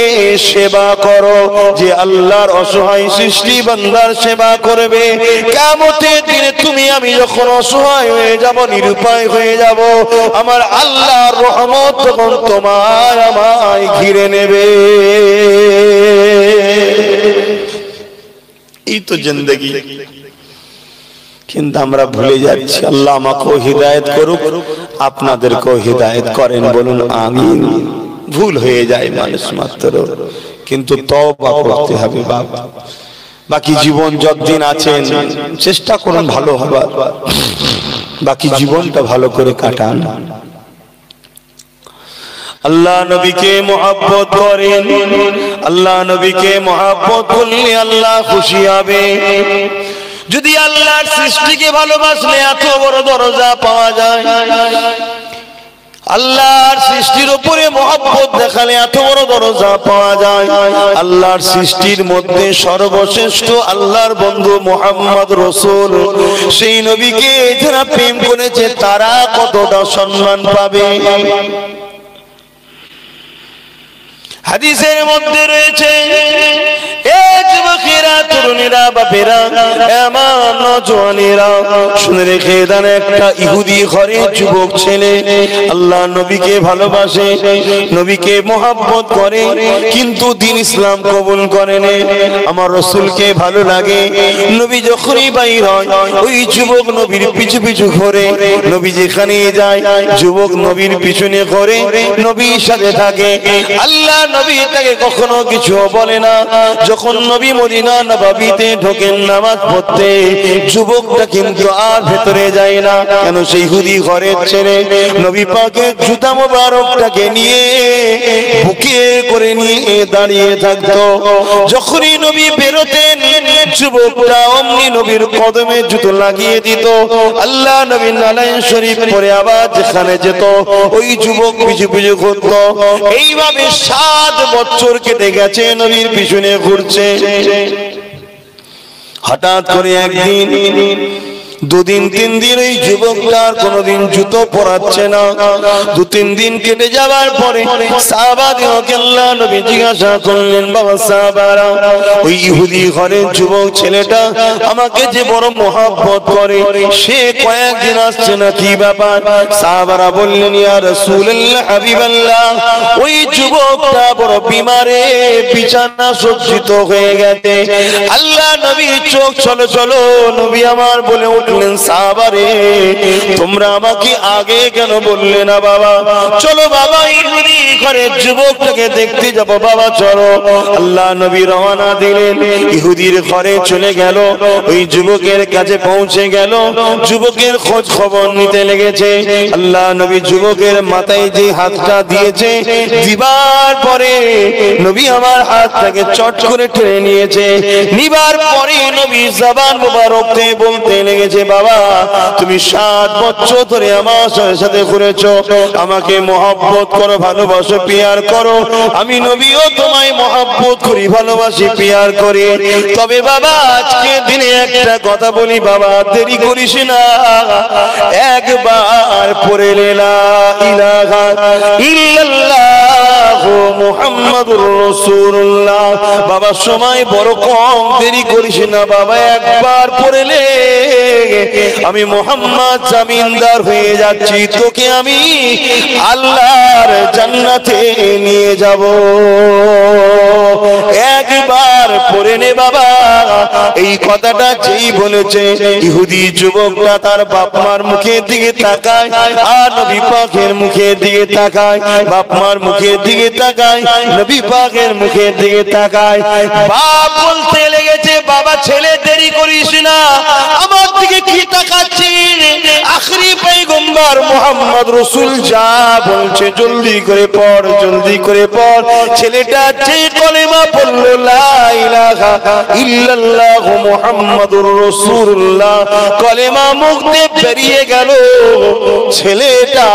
সেবা করো। যে আল্লাহর অসহায় সৃষ্টি বান্দার সেবা করবে, কিয়ামতের দিনে তুমি আমি যখন অসহায় হয়ে যাব, নিরুপায় হয়ে যাব, আমার আল্লাহর রহমত তখন তোমার আমায় ঘিরে নেবে। এই তো জিন্দেগি, কিন্তু আমরা ভুলে যাচ্ছি। আল্লাহ আমাকেও হিদায়াত করুক, আপনাদেরকেও হিদায়াত করেন, বলুন আমিন। ভুল হয়ে যায় মানুষ মাত্র, কিন্তু তওবা করতে হবে বাবা। বাকি জীবন যতদিন আছেন চেষ্টা করুন ভালো হবার, বাকি জীবনটা ভালো করে কাটান। আল্লাহ নবীকে মহব্বত করেন, আল্লাহ নবীকে মহব্বত করলে আল্লাহ খুশি হবে। যদি আল্লাহর সৃষ্টিকে ভালোবাসলে এত বড় দরজা পাওয়া যায়, আল্লাহর সৃষ্টির উপরে মহব্বত দেখালে এত বড় দরজা পাওয়া যায়। আল্লাহর সৃষ্টির মধ্যে সর্বশ্রেষ্ঠ আল্লাহর বন্ধু মুহাম্মদ রাসূল, সেই নবীকে যারা প্রেম করেছে তারা কতটা সম্মান পাবে। হাদিসের মধ্যে রয়েছে, যুবকেরা, তরুণীরা, বাপেরা, আমার নওজওয়ানেরা শুনে রেখে দেন, একটা ইহুদি ঘরে যুবক ছেলে আল্লাহ নবীকে ভালোবাসে, নবীকে মহব্বত করে, কিন্তু দ্বীন ইসলাম কবুল করেনি। আমার রাসূলকে ভালো লাগে, নবী যখনই বাইর হয় ওই যুবক নবীর পিছু পিছু ঘোরে, নবী যেখানে যায় যুবক নবীর পিছনে ঘোরে, নবীর সাথে থাকে। আল্লাহ নবী তাকে কখনো কিছু বলে না। যখন নবী মদিনা নববীতে ঢোকেন নামাজ পড়তে, যুবকটা কিন্তু আর ভেতরে যায় না। কেন? সেই ইহুদি ঘরের ছেলে নবী পাকের জুতা মোবারকটাকে নিয়ে বুকে করে নিয়ে দাঁড়িয়ে থাকতো। যখনই নবী বেরোতেন যুবকটা অমনি নবীর কদমে জুতো লাগিয়ে দিত। আল্লাহ নবী নালাইন শরীফ পরে আবার যেখানে যেত ওই যুবক পিছু পিছু ঘুরত। এইভাবে 7 বছর কেটে গেছে, নবীর পিছনে ঘুরছে। হঠাৎ করে একদিন, দুদিন 3 দিন ওই যুবকটার কোনদিন জুতো পরাচ্ছে না। 2-3 দিন কেটে যাওয়ার পরে সাহাবাদেরকে আল্লাহ নবী জিজ্ঞাসা করলেন, বাবা সাহাবারা, ওই ইহুদি ঘরের যুবক ছেলেটা আমাকে যে বড় মহব্বত করে, সে কয়েকদিন আসছে না, কি ব্যাপার? সাহাবারা বললেন, ইয়া রাসূলুল্লাহ, হাবিবাল্লাহ, ওই যুবকটা বড় বিমারে, বিছানা সজ্জিত হয়ে গেছে। আল্লাহ নবীর চোখ চলো চলো, নবী আমার বলে উঠে উঠলেন, সাহাবারে তোমরা আমাকে আগে কেন বললে না বাবা? চলো বাবা ইহুদি ঘরের যুবকটাকে দেখতে যাবো বাবা, চলো। আল্লাহ নবী রওনা দিলেন, ইহুদির ঘরে চলে গেল, ওই যুবকের কাছে পৌঁছে গেল, যুবকের খোঁজ খবর নিতে লেগেছে। আল্লাহ নবী যুবকের মাথায় যে হাতটা দিয়েছে, দিবার পরে নবী আমার হাতটাকে চট করে টেনে নিয়েছে। নিবার পরে নবী জবান মোবারক দিয়ে বলতে লেগেছে, বাবা তুমি 7 বছর ধরে আমার সাথে ঘুরেছো, আমাকে মহব্বত করো, ভালোবাসো, পিয়ার করো, আমি নবীও তোমায় মহব্বত করি, ভালোবাসি, পিয়ার করি। তবে বাবা আজকে দিনে একটা কথা বলি বাবা, দেরি করিস না, একবার পড়ে লা ইলাহা ইল্লাল্লাহ মুহাম্মাদুর রাসূলুল্লাহ। বাবা সময় বড় কম, দেরি করিস না বাবা, একবার পড়ে লে, আমি মুহাম্মদ জামিনদার হয়ে যাচ্ছি, তোকে আমি আল্লাহর জান্নাতে নিয়ে যাব। একবার পড়ে নে বাবা। এই কথাটা যেই বলেছে, ইহুদি যুবকটা তার বাপ মার মুখের দিকে তাকায়, আর নবী পাকের মুখের দিকে তাকায়, বাপ মার মুখের দিকে তাকায়, নবী পাকের মুখের দিকে তাকায়। বাপ বলতে লেগেছে, বাবা ছেলে দেরি করিস না, আমার দিকে কি তাকাচ্ছিস? আখরি পয়গম্বর মুহাম্মদ রাসূল যা বলছে জলদি করে পড়, জলদি করে পড়। ছেলেটা যে কলেমা পড়ল লা ইলাহা ইল্লাল্লাহ মুহাম্মাদুর রাসূলুল্লাহ, কলেমা মুখ দিয়ে বেরিয়ে গেল, ছেলেটা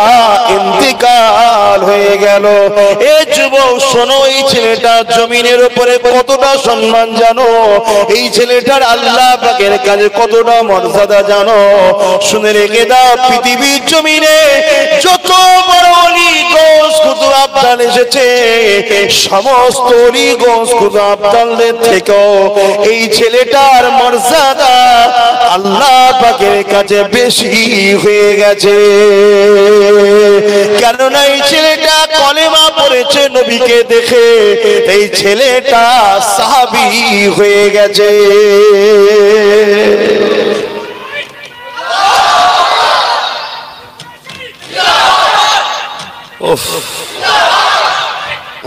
ইন্তেকাল হয়ে গেল। এ যুবক শোনো, এই ছেলেটা জমিনের উপরে কতটা সম্মান জানো? এই ছেলেটার আল্লাহ পাকের কাছে কতটা মর্যাদা জানো? শুনে রেখে দাও, পৃথিবীর জমিনে যত বড় ওলি গৌস কুতুব আবদাল এসেছে, সমস্ত ওলি গৌস কুতুব আবদালদের থেকেও এই ছেলেটার মর্যাদা আল্লাহ পাকের কাছে বেশি হয়ে গেছে। কেননা এই ছেলেটা কলেমা পড়েছে নবীকে দেখে, এই ছেলেটা সাহাবী হয়ে গেছে।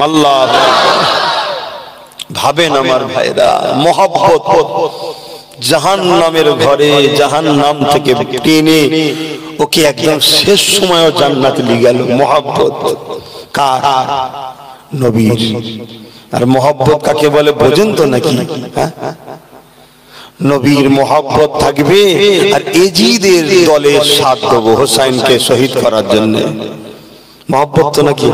আল্লাহ ভাবেন আমার ভাইরা, মহব্বত জাহান্নামের ঘরে, জাহান্নাম থেকে টেনে ওকে একদম শেষ সময়ও জান্নাতে নিয়ে গেল। মহব্বত কার? নবীর। আর মহব্বত কাকে বলে বোঝেন তো নাকি? হ্যাঁ, নবীর মহব্বত থাকবে, আর এজিদের দলে সাথ দেবো হোসাইনকে শহীদ করার জন্য। মহব্বত তো নাকি?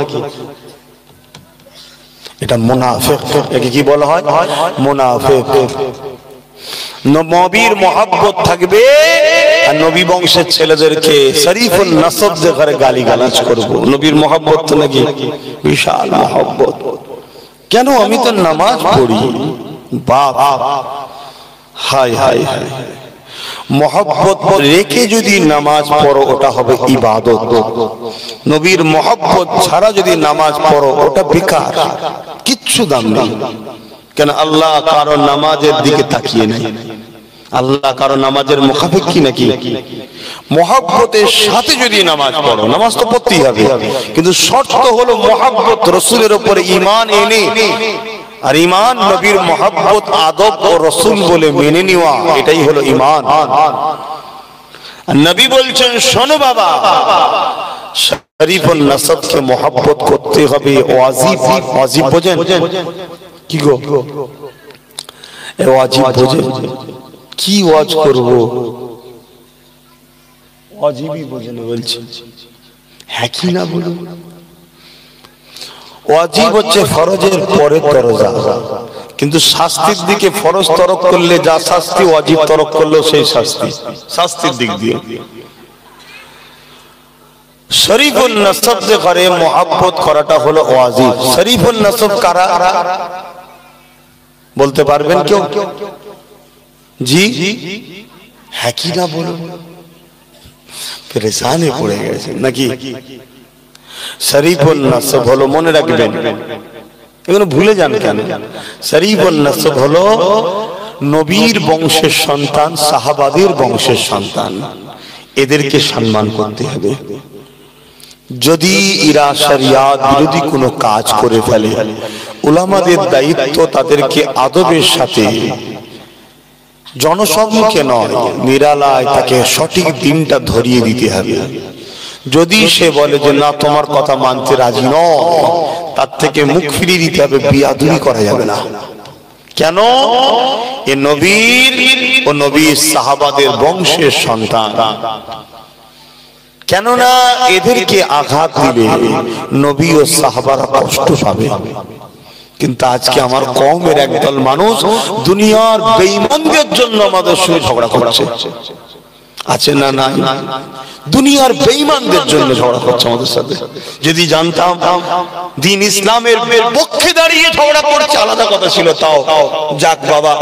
এটা মুনাফিক। একে কি বলা হয়? মুনাফিক। নবীর মহব্বত থাকবে, আর নবী বংশের ছেলেদেরকে শরীফুল নসব দেখে গালিগালাজ করব। নবীর মহব্বত তো নাকি বিশাল মহব্বত। কেন? আমি তো নামাজ পড়ি। বাপ, হায় হায় হায়, মহব্বত রেখে যদি নামাজ পড়ো ওটা হবে ইবাদত। নবীর মহব্বত ছাড়া যদি নামাজ পড়ো ওটা বেকার, কিচ্ছু দাম নেই। কেন? আল্লাহ কারো নামাজের দিকে তাকিয়ে নেই, আল্লাহ কারো নামাজের মুখাপেক্ষী নাকি? মহব্বতের সাথে যদি নামাজ পড়ো, নামাজ তো পড়তেই হবে, কিন্তু শর্ত হলো মহব্বত রাসূলের উপরে ঈমান এনে, আর ঈমান নবীর মহব্বত আদব ও রাসূল বলে মেনে নেওয়া, এটাই হলো ঈমান। নবী বলছেন, শোনো বাবা, শরীফুল নসবকে মহব্বত করতে হবে, ওয়াজিব। ওয়াজিব বোঝেন? কি গো এ ওয়াজিব বোঝেন? কি ওয়াজ করব? ওয়াজিবই বোঝেন বলছি, হ্যাঁ কি না বলুন? ওয়াজিব হচ্ছে ফরজের পরে দরজা, কিন্তু শাস্তির দিকে ফরজ তরক করলে যা শাস্তি, ওয়াজিব তরক করলেও সেই শাস্তি, শাস্তির দিক দিয়ে। শরীফুল নসব করে মহব্বত করাটা হলো ওয়াজিব। শরীফুল নসব কারা বলতে পারবেন কেউ? জি, হ্যাঁ কি না বলুন? পরেশানে পড়ে গেছে নাকি? শরীফুল নসব হলো, মনে রাখবেন, এগুলো ভুলে যান কেন? শরীফুল নসব হলো নবীর বংশের সন্তান, সাহাবাদের বংশের সন্তান, এদেরকে সম্মান করতে হবে। যদি এরা শরিয়াত বিরোধী কোনো কাজ করে ফেলে, উলামাদের দায়িত্ব তাদেরকে আদবের সাথে, জনসম্মুখে নয়, নিরালায় তাকে সঠিক দিনটা ধরিয়ে দিতে হবে। যদি সে বলে যে না তোমার কথা মানতে রাজি নয়, তার থেকে মুখ ফিরিয়ে দিতে হবে, বিয়াদবি করা যাবে না। কেন? এ নবীর ও নবীর সাহাবাদের বংশের সন্তান। কেননা এদেরকে আঘাত দিলে নবী ও সাহাবারা কষ্ট পাবে। কিন্তু আজকে আমার কওমের একদল মানুষ দুনিয়ার বেঈমানদের জন্য আমাদের সঙ্গে ঝগড়া করছে, আছে না? নাই। দুনিয়ার বেঈমানদের জন্য ঝগড়া করছে আমাদের সাথে। যদি জানতাম দ্বীন ইসলামের পক্ষে দাঁড়িয়ে ঝগড়া করছে আলাদা কথা ছিল, তাও যাক বাবা,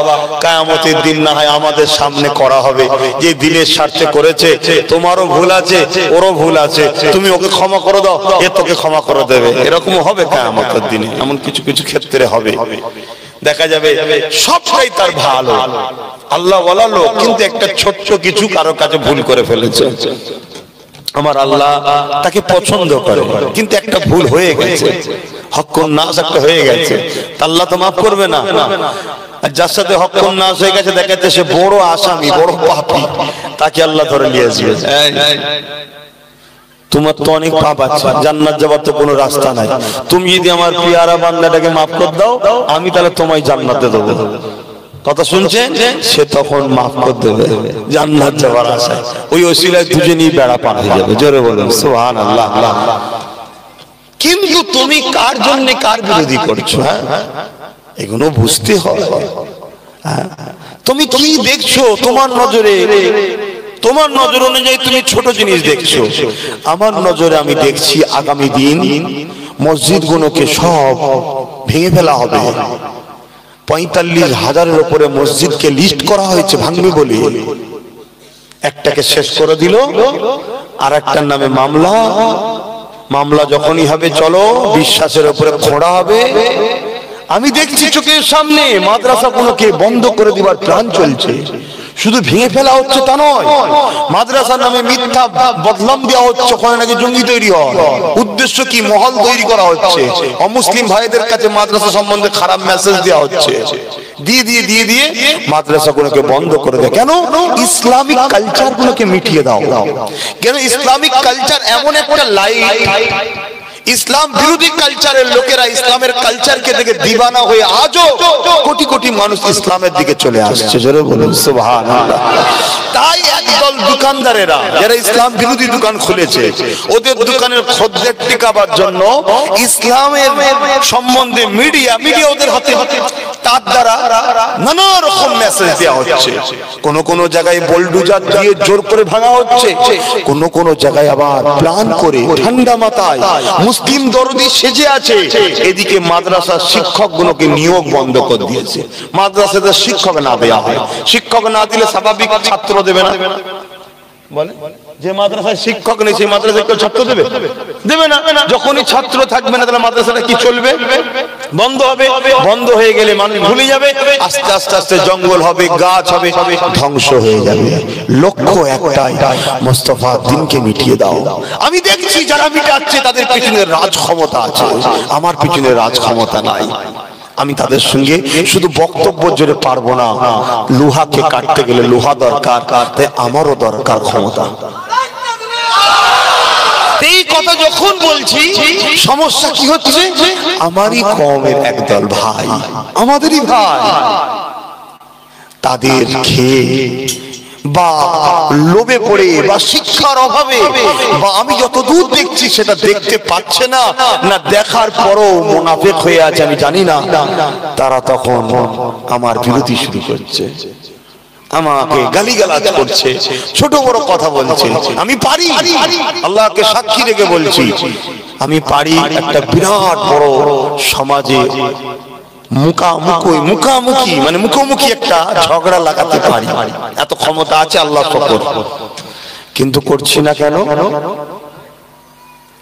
কিয়ামতের দিন না হয় আমাদের সামনে করা হবে যে দিনের স্বার্থে করেছে, তোমারও ভুল আছে ওরও ভুল আছে, তুমি ওকে ক্ষমা করে দাও, এ তোকে ক্ষমা করে দেবে, এরকম হবে কিয়ামতের দিনে। এমন কিছু কিছু ক্ষেত্রে হবে, দেখা যাবে সবটাই তার ভালো, আল্লাহ ওয়ালা লোক, কিন্তু একটা ছোট্ট কিছু কারো কাছে ভুল করে ফেলেছে, আমার আল্লাহ তাকে পছন্দ করে, কিন্তু একটা ভুল হয়ে গেছে, হক্কুন নাস একটা হয়ে গেছে, আল্লাহ তো মাফ করবে না। আর যার সাথে হক্কুন নাস হয়ে গেছে, দেখা যাচ্ছে সে বড় আসামি, বড় পাপী, তাকে আল্লাহ ধরে নিয়ে আসবে। তোমার তো অনেক পাপ আছে, জান্নাত যাওয়ার তো কোনো রাস্তা নাই, তুমি যদি আমার পিয়ারা বান্দাটাকে মাফ করে দাও, আমি তাহলে তোমায় জান্নাতে দেবো। কথা শুনছেন? সে তখন মাফ করে দেবে, জান্নাত যাওয়ার আশায় ওই ওসিলায় দুজনেই বেড়া পার হয়ে যাবে। জোরে বলুন সুবহানাল্লাহ। কিন্তু তুমি কার জন্য কার বিরোধী করছো? এগুলো বুঝতে হয়। তুমি কি দেখছো? তোমার নজরে, তোমার নজর অনুযায়ী তুমি ছোট জিনিস দেখছো, আমার নজরে আমি দেখছি আগামী দিন মসজিদ গুলোকে সব ভেঙে ফেলা হবে। 45,000-এর উপরে মসজিদকে লিস্ট করা হয়েছে ভাঙবে বলে, একটাকে শেষ করে দিল, আর একটার নামে মামলা। মামলা যখনই হবে চলো বিশ্বাসের উপরে খোঁড়া হবে। আমি দেখছি চোখের সামনে মাদ্রাসাগুলোকে বন্ধ করে দিবার প্ল্যান চলছে। শুধু ভেঙে ফেলা হচ্ছে তা নয়, মাদ্রাসার নামে মিথ্যা বদনাম দেওয়া হচ্ছে, ওখানে নাকি জঙ্গি তৈরি হয়। উদ্দেশ্য কি? মহল তৈরি করা হচ্ছে, অমুসলিম ভাইদের কাছে মাদ্রাসা সম্বন্ধে খারাপ মেসেজ দেওয়া হচ্ছে, দিয়ে দিয়ে দিয়ে দিয়ে মাদ্রাসাগুলোকে বন্ধ করে দেয়। কেন? ইসলামিক কালচার গুলোকে মিটিয়ে দাও। কেন? ইসলামিক কালচার এমন একটা লাইট, ইসলাম বিরোধী কালচারের লোকেরা ইসলামের কালচারকে দেখে দিবানা হয়ে আজও কোটি কোটি মানুষ ইসলামের দিকে চলে আসছে। জোরে বলুন সুবহানাল্লাহ। তাই একদল দোকানদারেরা যারা ইসলাম বিরোধী দোকান খুলেছে, ওদের দোকানের খদ্দের টিকাবার জন্য ইসলামের সম্বন্ধে মিডিয়া ওদের হাতে তার দ্বারা নানা রকম মেসেজ দেওয়া হচ্ছে। কোন কোন জায়গায় বোলডুজার দিয়ে জোর করে ভাঙা হচ্ছে, কোন কোন জায়গায় আবার প্ল্যান করে ঠান্ডা মাথায় মুসলিম দরদি সেজে আছে। এদিকে মাদ্রাসার শিক্ষকগুলোকে নিয়োগ বন্ধ করে দিয়েছে। মাদ্রাসাতে শিক্ষক না দেওয়া হয়, শিক্ষক না দিলে স্বাভাবিক ছাত্র দেবে না। বলে যে মাদ্রাসায় শিক্ষক নেই, সেই মাদ্রাসায় কেউ ছাত্র দেবে? দেবে না। যখনই ছাত্র থাকবে না, তাহলে মাদ্রাসাটা কি চলবে? বন্ধ হবে। বন্ধ হয়ে গেলে মানুষ ভুলে যাবে, আস্তে আস্তে আস্তে জঙ্গল হবে, গাছ হবে, ধ্বংস হয়ে যাবে। লক্ষ্য একটাই, মুস্তাফা দিনকে মিটিয়ে দাও। আমি দেখছি যারা মিটাচ্ছে তাদের পিছনে রাজ ক্ষমতা আছে, আমার পিছনে রাজ ক্ষমতা নাই। আমি তাদের সঙ্গে শুধু বক্তব্য জোরে পারবো না, লোহাকে কাটতে গেলে লোহা দরকার, তাই আমারও দরকার ক্ষমতা। এই কথা যখন বলছি, সমস্যা কি হচ্ছে? আমারই কওমের একদল ভাই, আমাদেরই ভাই, তাদের খেয়ে বা লোভে পড়ে বা শিক্ষার অভাবে বা আমি যত দূর দেখছি সেটা দেখতে পাচ্ছে না, না দেখার পরও মুনাফিক হয়ে আছে আমি জানি না, তারা তখন আমার বিরোধী শুরু করছে, আমাকে গালিগালাজ করছে, ছোট বড় কথা বলছে। আমি পারি, আল্লাহকে সাক্ষী রেখে বলছি, আমি পারি একটা বিরাট বড় সমাজে মুখামুখি মানে মুখোমুখি একটা ঝগড়া লাগাতে পারি, এত ক্ষমতা আছে আল্লাহ শকর। কিন্তু করছি না কেন?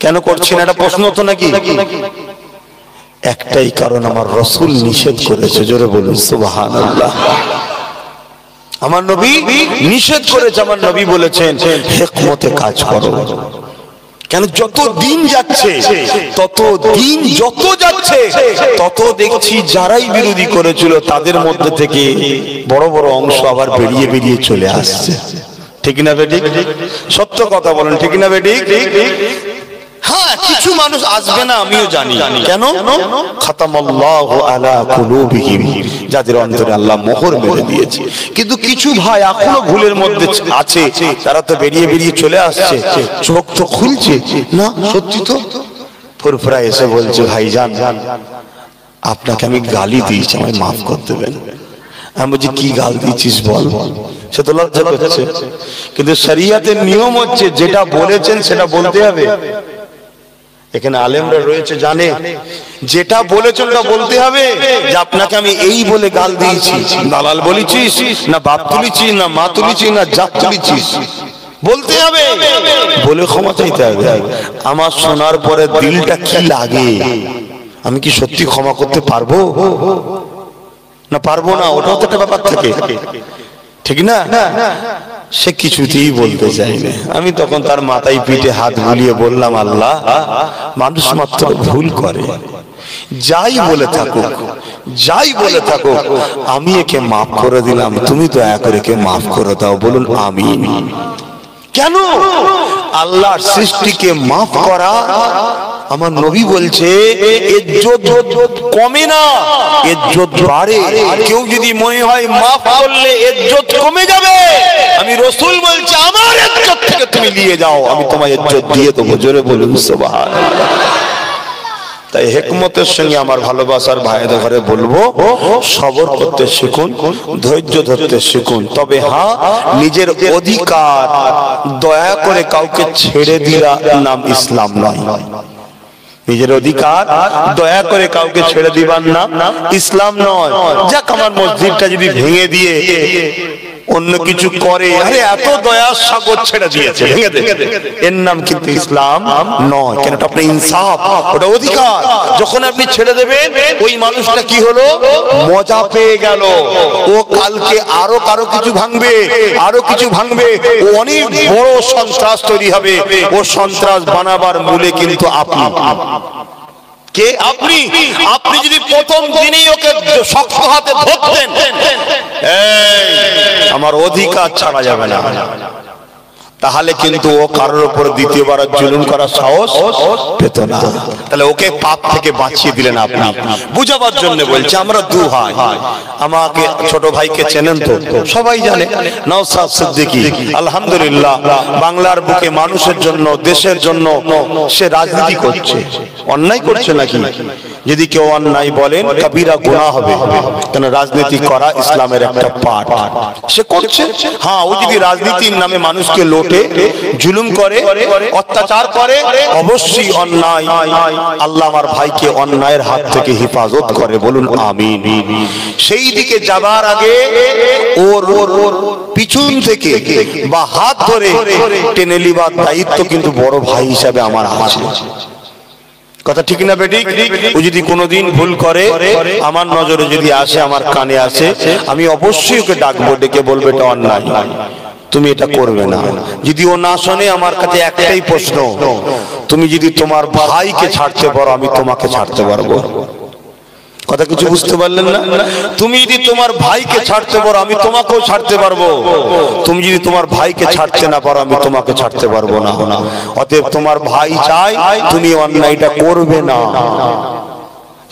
কেন করছি না? এটা প্রশ্ন তো নাকি? একটাই কারণ, আমার রাসূল নিষেধ করেছে। জোরে বলুন সুবহানাল্লাহ। আমার নবী নিষেধ করেছে, আমার নবী বলেছেন হিকমতে কাজ করো। কেন যত দিন যাচ্ছে তত দেখছি যারাই বিরোধী করেছিল তাদের মধ্যে থেকে বড় বড় অংশ আবার বেরিয়ে বেরিয়ে চলে আসছে। ঠিক না বেঠিক? সত্য কথা বলেন, ঠিক না বেঠিক? হ্যাঁ, কিছু মানুষ আসবে না আমিও জানি। কেন? খাতামাল্লাহু আলা কুলুবিহিম, যাদের অন্তরে আল্লাহ মোহর মেরে দিয়েছে। কিন্তু কিছু ভাই এখনো ভুলের মধ্যে আছে, তারা তো বেরিয়ে বেরিয়ে চলে আসছে, চোখ তো খুলছে না। সত্যি তো ফুরফুরা এসে বলছে, ভাইজান আপনাকে আমি গালি দিয়েছি, আমায় মাফ করে দেবেন। আমি বলছি কি গাল দিয়েছিস বল। সে তো লজ্জা করছে, কিন্তু শরিয়তের নিয়ম হচ্ছে যেটা বলেছেন সেটা বলতে হবে। এখানে আলেমরা রয়েছে, জানে যেটা বলেছেন ওটা বলতে হবে। যে আপনাকে আমি এই বলে গাল দিয়েছি, দালাল বলেছিস না, বাপ তুলেছিস না, মা তুলেছিস না, জাত তুলেছিস, বলতে হবে, বলে ক্ষমা চাইতে হবে। আমার শোনার পরে দিলটা কি লাগে, আমি কি সত্যি ক্ষমা করতে পারবো না পারবো না, ওটাও তো একটা ব্যাপার থাকে, ঠিক না? সে কিছুতেই বলতে চাইবে। আমি তখন তার মাথায় পিঠে হাত বুলিয়ে বললাম, আল্লাহ, মানুষ মাত্র ভুল করে, যাই বলে থাকুক, যাই বলে থাকুক, আমি একে মাফ করে দিলাম, তুমি দয়া করে একে মাফ করে দাও। বলুন আমিন। কেন? আল্লাহর সৃষ্টিকে মাফ করা, আমার নবী বলছে ইজ্জত কমে না, ইজ্জত বাড়ে। কেউ যদি মনে হয় মাফ করলে ইজ্জত কমে যাবে, আমি রাসূল বলছি আমার ইজ্জত থেকে তুমি নিয়ে যাও, আমি তোমার ইজ্জত দিয়ে দেবো। জোরে বলুন সুবহানাল্লাহ। তাই হিকমতের সঙ্গে আমার ভালোবাসার ভাইদের ঘরে বলবো, সবর করতে শিখুন, ধৈর্য ধরতে শিখুন। তবে হ্যাঁ, নিজের অধিকার দয়া করে কাউকে ছেড়ে দেওয়া নাম ইসলাম নয়। নিজের অধিকার দয়া করে কাউকে ছেড়ে দিবার নাম ইসলাম নয়। যাক, আমার মসজিদটা যদি ভেঙে দিয়ে অন্য কিছু করে, আরে এত দয়ার সাগর ছেড়ে দিয়েছে, ভেঙে দে, এর নাম কিন্তু ইসলাম নয়। কেন? এটা আপনার ইনসাফ, ওটা অধিকার। যখন আপনি ছেড়ে দেবেন, ওই মানুষটা কি হলো, মজা পেয়ে গেল, ও কালকে আরো কারো কিছু ভাঙবে, আরো কিছু ভাঙবে, ও অনেক বড় সন্ত্রাস তৈরি হবে। ও সন্ত্রাস বানাবার মূলে কিন্তু আপনি। কে? আপনি। আপনি যদি প্রথম দিনেই ওকে শক্ত হাতে ধরতেন, আমার অধিকার ছাড়া যাবে না, তাহলে কিন্তু ও কারোর উপর দ্বিতীয়বার জুলুম করার সাহস পেত না। তাহলে ওকে পাপ থেকে বাঁচিয়ে দিলেন আপনি। বুঝাবার জন্য বলছি, আমরা দু ভাই, আমাকে ছোট ভাইকে চেনেন তো, সবাই জানে, নওশাদ সিদ্দিকী। আলহামদুলিল্লাহ, বাংলার বুকে মানুষের জন্য, দেশের জন্য সে রাজনীতি করছে। অন্যায় করছে নাকি? যদি কেউ অন্যায় বলেন, কবিরা গুনাহ হবে। কেন? রাজনীতি করা ইসলামের একটা পার্ট, সে করছে। হ্যাঁ, ও যদি রাজনীতির নামে মানুষকে লোটে, জুলুম করে, অত্যাচার করে, অবশ্যই অন্যায়। আল্লাহ আমার ভাইকে অন্যায়ের হাত থেকে হেফাজত করে। বলুন আমিন। সেই দিকে যাবার আগে ওর পিছন থেকে বা হাত ধরে টেনে নেবার দায়িত্ব কিন্তু বড় ভাই হিসাবে আমার আছে। কথা ঠিক না বেঠিক? ও যদি কোনোদিন ভুল করে, আমার নজরে যদি আসে, আমার কানে আসে, আমি অবশ্যই ওকে ডাকবো, ডেকে বলবো এটা অন্যায়, তুমি এটা করবে না। যদি ও না শোনে, আমার কাছে একটাই প্রশ্ন, তুমি যদি তোমার ভাইকে ছাড়তে পারো, আমি তোমাকে ছাড়তে পারবো। কথা কিছু বুঝতে পারলেন না? তুমি যদি তোমার ভাইকে ছাড়তে পারো, আমি তোমাকেও ছাড়তে পারবো। তুমি যদি তোমার ভাইকে ছাড়তে না পারো, আমি তোমাকে ছাড়তে পারবো না। অতএব তোমার ভাই চাই তুমি অন্যায়টা করবে না।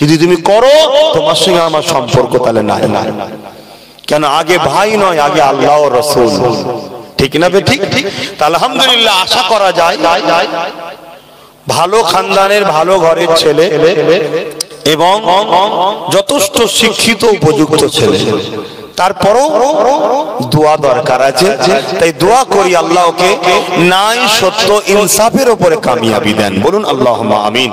যদি তুমি করো, তোমার সঙ্গে আমার সম্পর্ক তাহলে নাই। কেন? আগে ভাই নয়, আগে আল্লাহ ও রাসূল। ঠিক না বে? ঠিক। আলহামদুলিল্লাহ, আশা করা যায় ভালো খানদানের, ভালো ঘরের ছেলে এবং যথেষ্ট শিক্ষিত উপযুক্ত ছেলে, তারপরও দোয়া দরকার আছে। তাই দোয়া করি আল্লাহ ওকে ন্যায়, সত্য, ইনসাফের উপরে কামিয়াবি দেন। বলুন আল্লাহুম্মা আমিন।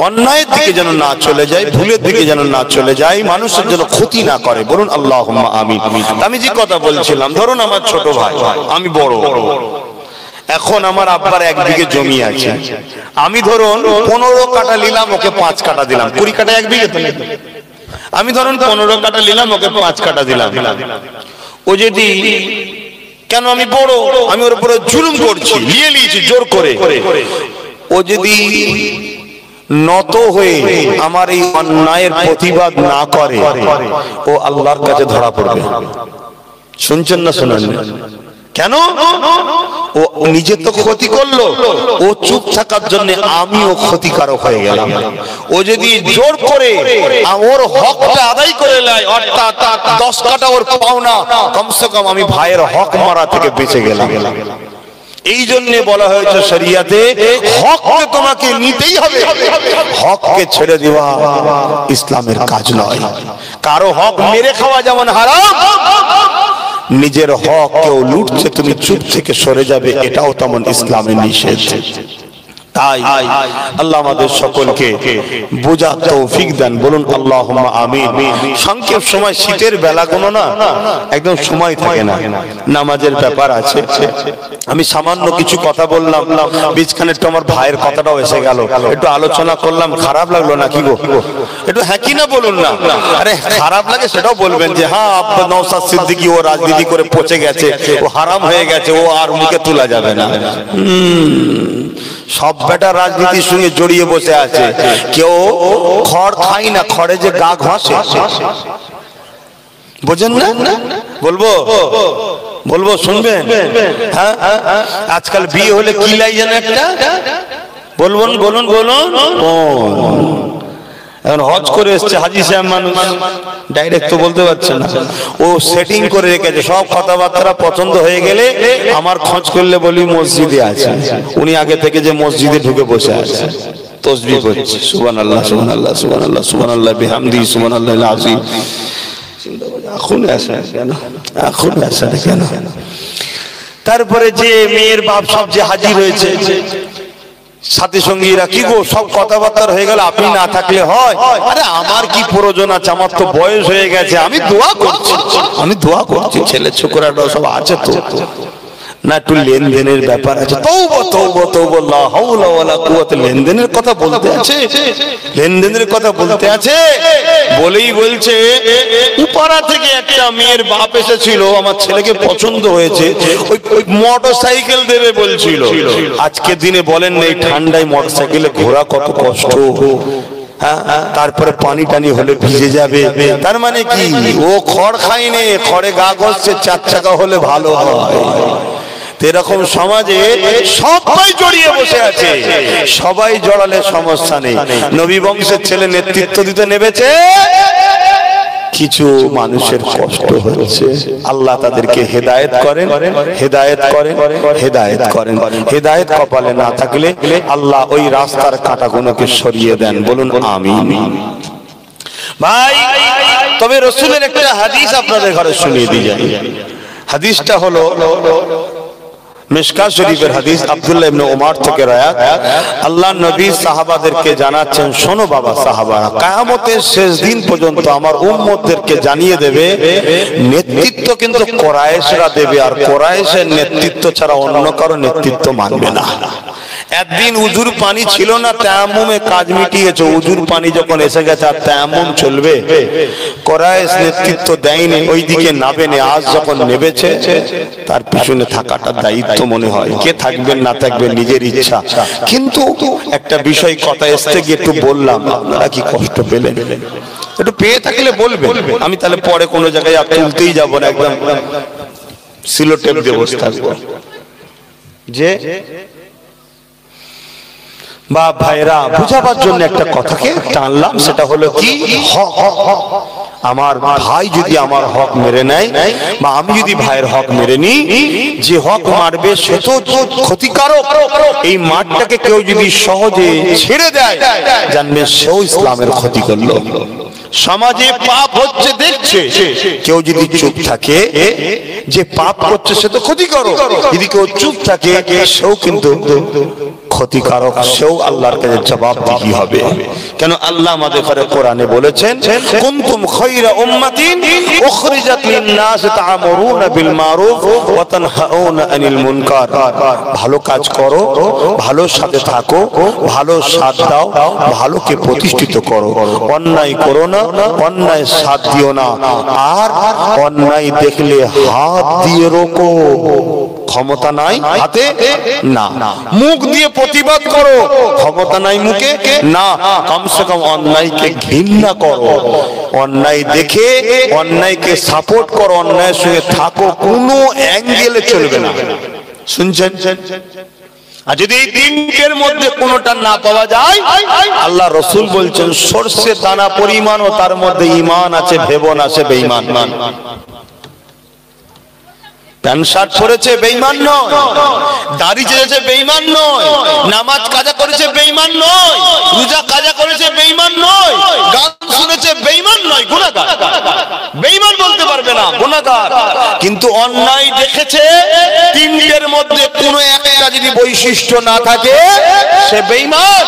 অন্যায়ের দিকে যেন না চলে যায়, ভুলের দিকে যেন না চলে যায়, মানুষের যেন ক্ষতি না করে। বলুন আল্লাহুম্মা আমিন। আমি যে কথা বলছিলাম, ধরুন আমার ছোট ভাই, আমি বড়, এখন আমার আব্বার একদিকে জমি আছে, আমি ধরুন 15 কাঠা নিলাম, ওকে 5 কাঠা দিলাম। 20 কাঠা এক বিঘে তো, আমি ধরুন 15 কাঠা নিলাম, ওকে 5 কাঠা দিলাম। ও ও যদি কেন আমি বড়, আমি ওর উপরে জুলুম করছি, নিয়ে নিয়েছি জোর করে, ও যদি নত হয়ে আমার এই অন্যায়ের প্রতিবাদ না করে, ও আল্লাহর কাছে ধরা পড়বে। শুনছেন না শোনেন? কেন? ও নিজে তো ক্ষতি করলো, ও চুপ থাকার জন্য আমিও ক্ষতিকারক হয়ে গেলাম। ও যদি জোর করে ওর হকটা আদায় করে নেয়, অর্থাৎ 10 কাটা ওর পাওনা, কমসে কম আমি ভাইয়ের হক মারা থেকে বেঁচে গেলাম। এই জন্য বলা হয়েছে শরিয়াতে, হককে তোমাকে নিতেই হবে, হককে ছেড়ে দেওয়া ইসলামের কাজ নয়। কারো হক মেরে খাওয়া যেমন হারাম, নিজের হক কেউ লুটছে তুমি চুপ থেকে সরে যাবে, এটাও তেমন ইসলামের নিষেধ। তাই আল্লাহ আমাদের সকলকে বোঝার তৌফিক দেন, বলুন আল্লাহুম্মা আমিন। সংক্ষেপ সময়, শীতের বেলাগুলো না একদম সময় থাকে না, নামাজের ব্যাপার আছে। আমি সামান্য কিছু কথা বললাম, বীজখানে একটু আমার ভাইয়ের কথাটাও এসে গেল, একটু আলোচনা করলাম, খারাপ লাগলো নাকি গো? একটু হ্যাঁ কি না বলুন না। আরে খারাপ লাগে সেটাও বলবেন যে হ্যাঁ আব্বা নওশাদ সিদ্দিকী ও রাজনীতি করে পচে গেছে, ও হারাম হয়ে গেছে, ও আর মুখে তোলা যাবে না। সব বেটা রাজনীতির সঙ্গে জড়িয়ে বসে আছে, কেউ খড় খাই না, খড়ে যে গা ঘষে, বোঝেন না? বলবো বলবো শুনবেন? হ্যাঁ, আজকাল বিয়ে হলে কি লাই জানেন একটা, বলুন বলুন বলুন। এখন হজ করে এসছে হাজি সাহেব, মানুষ ডাইরেক্ট তো বলতে পারছে না, ও সেটিং করে রেখেছে, সব কথাবার্তা পছন্দ হয়ে গেলে আমার খোঁজ করলে বলি মসজিদে আছে, উনি আগে থেকে যে মসজিদে ঢুকে বসে আছে, তাসবিহ পড়ছে, সুবহানাল্লাহ সুবহানাল্লাহ সুবহানাল্লাহ সুবহানাল্লাহ বিহামদি সুবহানাল্লাহিল আযীম। এখন আসে কেন, এখন আসে কেন? তারপরে যে মেয়ের বাপ সব যে হাজির হয়েছে, সাথী সঙ্গীরা, কি গো সব কথাবার্তা হয়ে গেল, আপনি না থাকলে হয়? আরে আমার কি প্রয়োজন আছে, আমার তো বয়স হয়ে গেছে, আমি দোয়া করছি, আমি দোয়া করছি, ছেলে ছোকরাটা সব আছে তো না, একটু লেনদেনের ব্যাপার আছে, তওবা তওবা তওবা লা হাওলা ওয়ালা কুওয়াতা, লেনদেনের কথা বলতে আছে, লেনদেনের কথা বলতে আছে। বলেই বলছে উপারা থেকে একটা মেয়ের বাপ এসেছিল, আমার ছেলেকে পছন্দ হয়েছে, ওই মোটরসাইকেল দেবে বলছিল। আজকে দিনে বলেন এই ঠান্ডায় মোটরসাইকেলে ঘোরা কত কষ্ট, তারপরে পানি টানি হলে ভিজে যাবে, তার মানে কি ও খড় খায়নি, খড়ে গা ঘষছে, 4 চাকা হলে ভালো হয়। এরকম সমাজে সবাই জড়িয়ে বসে আছে, সবাই জড়ালে সমস্যা নেই। নবী বংশের ছেলে নেতৃত্ব দিতে নেমেছে, কিছু মানুষের কষ্ট হচ্ছে, আল্লাহ তাদেরকে হেদায়েত করেন, হেদায়েত করেন, হেদায়েত করেন। হেদায়েত কপালে না থাকলে আল্লাহ ওই রাস্তার কাঁটাগুলোকে সরিয়ে দেন, বলুন আমিন। ভাই, তবে রাসূলের একটা হাদিস আপনাদের ঘরে শুনিয়ে দিয়ে যাই। হাদিসটা হলো মিশকাত শরীফের হাদিস, আব্দুল্লাহ ইবনে উমর থেকে রায়াত। আল্লাহ নবী সাহাবাদেরকে জানাচ্ছেন, শোনো বাবা সাহাবারা, কিয়ামতের শেষ দিন পর্যন্ত আমার উম্মতদেরকে জানিয়ে দেবে, নেতৃত্ব কিন্তু কুরাইশরা দেবে, আর কুরাইশের নেতৃত্ব ছাড়া অন্য কারো নেতৃত্ব মানবে না। একদিন উজুর পানি ছিল না, তায়াম্মুমে কাজ মিটিয়েছে, উজুর পানি যখন এসে গেছে আর তায়াম্মুম চলবে, কুরাইশ নেতৃত্ব দেয়নি, ওইদিকে নাবেনি। আজ যখন নেবেছে, তার পিছনে থাকাটা দায়িত্ব মনে হয়, কে থাকবেন না থাকবেন নিজের ইচ্ছা। কিন্তু একটা বিষয় কথা এসতে গিয়ে একটু বললাম, আপনারা কি কষ্ট পেলেন? একটু পেয়ে থাকলে বলবেন, আমি তাহলে পরে কোনো জায়গায় আর তুলতেই যাবো না, একদম সিলোটেপ দিয়ে বসে থাকবো। যে বা ভাইরা, বুঝাবার জন্য একটা কথাকে টানলাম, সেটা হলো কি, হক। আমার ভাই যদি আমার হক মেরে নেয়, বা আমি যদি ভাইয়ের হক মেরে নিই, যে হক মারবে সে তো ক্ষতিকারক। এই মাঠটাকে কেউ যদি সহজে ছেড়ে দেয়, জানবে সেও ইসলামের ক্ষতি করলো। সমাজে পাপ হচ্ছে দেখছে, কেউ যদি চুপ থাকে, যে পাপ করছে সে তো ক্ষতিকারক, যদি কেউ চুপ থাকে সেও কিন্তু ক্ষতিকারক সেও আল্লাহর কাছে জবাব দিতে হবে। কেন আল্লাহ আমাদের কোরআনে বলেছেন কুনতুম খায়রা উম্মাতিন উখরিজাত লিন-নাস তা'মুরুনা বিল মারুফ ওয়া তানহাউনা আনিল মুনকার। ভালো কাজ করো, ভালোর সাথে থাকো, ভালো সাথ দাও, ভালোকে প্রতিষ্ঠিত করো, অন্যায় করো না, অন্যায় সাথ দিও না, আর অন্যায় দেখলে হাত দিয়ে রোকো। ক্ষমতা নাই হাতে না, মুখ দিয়ে প্রতিবাদ করো, ক্ষমতা নাই মুখে না, কমসে কম অন্যায়কে ঘৃণা করো, অন্যায় দেখে অন্যায়কে সাপোর্ট করো, অন্যায়ের সঙ্গে থাকো, কোনো অ্যাঙ্গেলে চলবে না। শুনছেন? আর যদি এই তিনটের মধ্যে কোনোটা না পাওয়া যায়, আল্লাহ রসুল বলছেন সরষে দানা পরিমাণ ও তার মধ্যে ঈমান আছে, ভেবো না সে বেঈমান। প্যান্ট শার্ট পরেছে বেঈমান নয়, দাড়ি ছেড়েছে বেঈমান নয়, নামাজ কাজা করেছে বেঈমান নয়, রোজা কাজা করেছে বেঈমান নয়, গান শুনেছে বেঈমান নয়, গুনাহগার। বেঈমান বলতে পারবে না, গুনাহগার। কিন্তু অন্যায় দেখেছে, তিনটের মধ্যে কোনো একটা যদি বৈশিষ্ট্য না থাকে সে বেঈমান।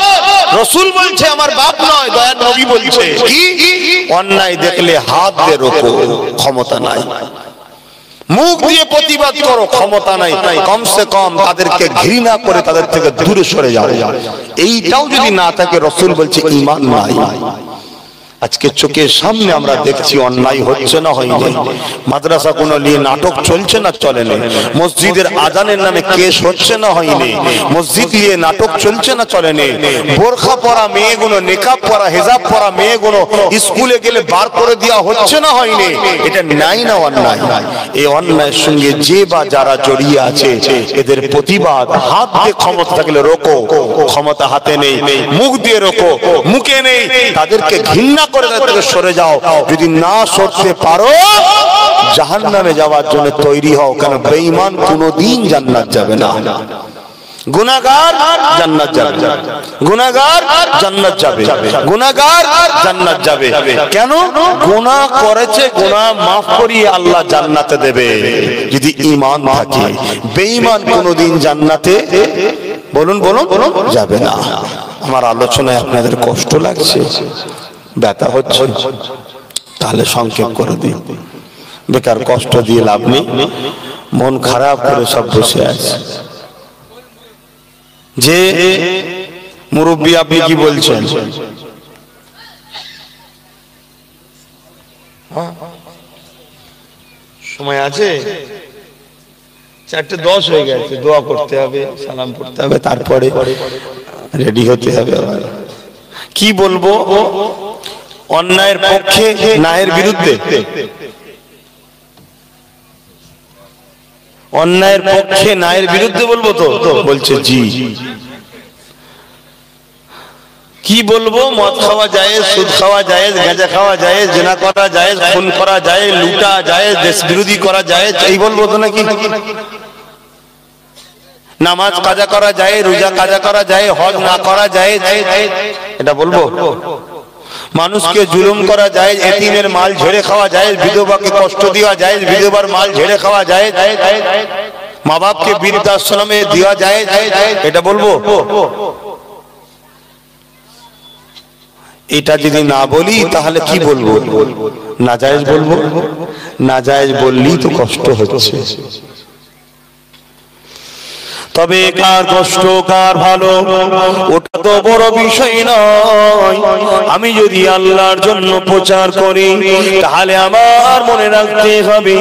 রাসূল বলছে, আমার বাপ নয়, দয়ার নবী বলছে কি, অন্যায় দেখলে হাত দিয়ে রোকো, ক্ষমতা নাই, মুখ দিয়ে প্রতিবাদ করো, ক্ষমতা নাই, কমসে কম তাদেরকে ঘৃণা করে তাদের থেকে দূরে সরে যাও। এইটাও যদি না থাকে, রাসূল বলছে ঈমান নাই। আজকে চোখের সামনে আমরা দেখছি অন্যায় হচ্ছে না হয়নি, মাদ্রাসা কোনো নিয়ে নাটক চলছে না চলে না, মসজিদের আজানের নামে কেস হচ্ছে না হয়নি, মসজিদ নিয়ে নাটক চলছে না চলে না, বোরখা পরা মেয়েগুলো, নেকাব পরা, হেজাব পরা মেয়েগুলো স্কুলে গেলে বার করে দেওয়া হচ্ছে না হয়নি। এটা নাই না অন্যায়? এই অন্যায়ের সঙ্গে যে বা যারা জড়িয়ে আছে এদের প্রতিবাদ হাত দিয়ে ক্ষমতা থাকলে রোকো, ক্ষমতা হাতে নেই, মুখ দিয়ে রোকো, মুখে নেই, তাদেরকে ঘৃণা করে থেকে সরে যাও। যদি না সরতে পারো, জাহান্নামে যাওয়ার জন্য তৈরি হও। কেন বেঈমান কোনোদিন জান্নাত যাবে না, গুনাহগার জান্নাত যাবে, গুনাহগার জান্নাত যাবে, গুনাহগার জান্নাত যাবে। কেন? গুনাহ করেছে, গুনাহ মাফ করিয়ে আল্লাহ জান্নাতে দেবে যদি ঈমান থাকে। বেঈমান কোনোদিন জান্নাতে বলুন বলুন যাবে না। আমার আলোচনায় আপনাদের কষ্ট লাগছে, ব্যথা হচ্ছে, তাহলে সংক্ষেপ করে দিন, বেকার কষ্ট দিয়ে লাভ নেই। মন খারাপ করে সব বসে আছে। যে মুরব্বী আপনি কি বলছেন? সময় আছে? 4:10 হয়ে গেছে, দোয়া করতে হবে, সালাম পড়তে হবে, তারপরে রেডি হতে হবে। আবার কি বলবো? অন্যায়ের পক্ষে ন্যায়ের বিরুদ্ধে? অন্যায়ের পক্ষে ন্যায়ের বিরুদ্ধে বলবো তো? বলছে জি। কি বলবো? মদ খাওয়া জায়েজ, সুদ খাওয়া জায়েজ, গাঁজা খাওয়া জায়েজ, জিনা করা জায়েজ, খুন করা জায়েজ, লুটা জায়েজ, দেশ বিরোধী করা জায়েজ, এই বলবো তো নাকি? নামাজ কাজা করা যায়, রোজা কাজা করা যায়, হজ না করা যায়, এটা বলবো? মানুষকে জুলুম করা যায়, এতিমের মাল ঝেড়ে খাওয়া যায়, বিধবাকে কষ্ট দেওয়া যায়, বিধবার মাল ঝেড়ে খাওয়া যায়, মা বাপকে বৃদ্ধাশ্রমে দেওয়া যায়, এটা বলবো? এটা যদি না বলি তাহলে কি বলবো? নাজায়েজ বলবো? নাজায়েজ বললেই তো কষ্ট হচ্ছে। তবে কার কষ্ট কার ভালো ওটা তো বড় বিষয় নয়। আমি যদি আল্লাহর জন্য প্রচার করি তাহলে আমার মনে রাখতে হবে,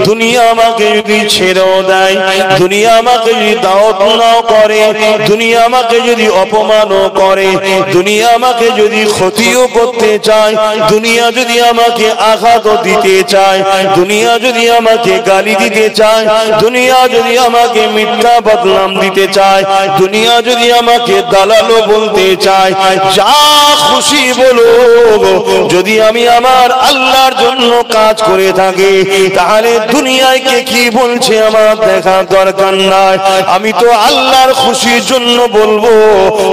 দুনিয়া আমাকে যদি ছেড়েও দেয়, দুনিয়া আমাকে যদি দাওয়াত নাও করে, দুনিয়া আমাকে যদি অপমানও করে, দুনিয়া আমাকে যদি ক্ষতিও করতে চায়, দুনিয়া যদি আমাকে আঘাতও দিতে চায়, দুনিয়া যদি আমাকে গালি দিতে চায়, দুনিয়া যদি আমাকে মিথ্যা বদনাম দিতে চায়, দুনিয়া যদি আমাকে দালালও বলতে চায়, যা খুশি বলো, যদি আমি আমার আল্লাহর জন্য কাজ করে থাকি তাহলে দুনিয়ায় কে কি বলছে আমার দেখার দরকার নাই। আমি তো আল্লাহর খুশির জন্য বলবো,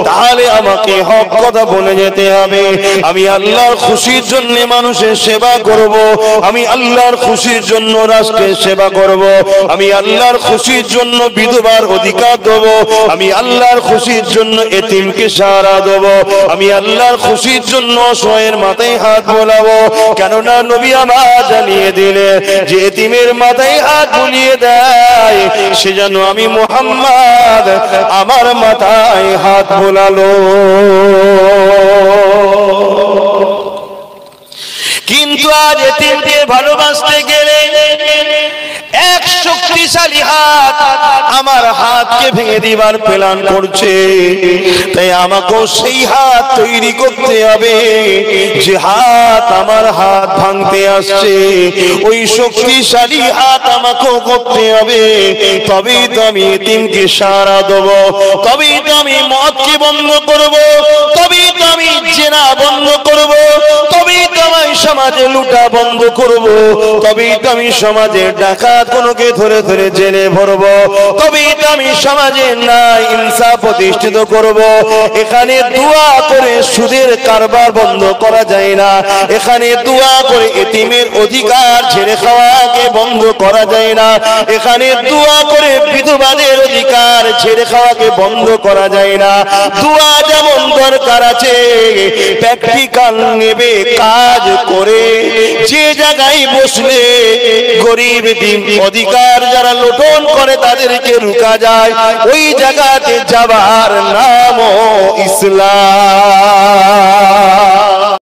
তাহলে আমাকে হক কথা বলে যেতে হবে। আমি আল্লাহর খুশির জন্য মানুষের সেবা করব, আমি আল্লাহর খুশির জন্য রাষ্ট্রের সেবা করব, আমি আল্লাহর খুশির জন্য বিধবার অধিকার অধিকার দেবো, আমি আল্লাহর খুশির জন্য এতিমকে সাহারা দেবো, আমি আল্লাহর খুশির জন্য অসহায়ের মাথায় হাত বোলাবো। কেননা নবী আমার জানিয়ে দিলেন যে এতিমের মাথায় হাত বুলিয়ে দেয় সে যেন আমি মুহাম্মদ আমার মাথায় হাত বোলালো। কিন্তু আজ এতিমকে ভালোবাসতে গেলে এক শক্তিশালী হাত আমার হাতকে ভেঙে দিবার প্ল্যান করছে। তাই আমাকেও সেই হাত তৈরি করতে হবে যে হাত আমার হাত ভাঙতে আসছে, ওই শক্তিশালী হাত আমাকেও করতে হবে। তবেই তো আমি এতিমকে সাহারা দেব, তবেই তো আমি মদকে বন্ধ করব, তবেই তো আমি জেনা বন্ধ করব, তবেই তো আমি সমাজে লুটা বন্ধ করব, তবেই তো আমি সমাজে ডাকাত কোনকে ধরে ধরে জেলে ভরব, তবেই তো আমি সমাজে ন্যায় ইনসাফ প্রতিষ্ঠিত করব। এখানে দোয়া করে সুদের কারবার বন্ধ করা যায় না, এখানে দোয়া করে এতিমের অধিকার ছেড়ে খাওয়াকে বন্ধ করা যায় না, এখানে দোয়া করে বিধবাদের অধিকার ছেড়ে খাওয়াকে বন্ধ করা যায় না। দোয়া যেমন দরকার আছে, প্র্যাকটিক্যাল নেবে কাজ করে যে জায়গায় বসলে গরিব অধিকার যারা লোটন করে তাদেরকে রুকা যায়, ওই জায়গাতে যাবার নাম ইসলাম।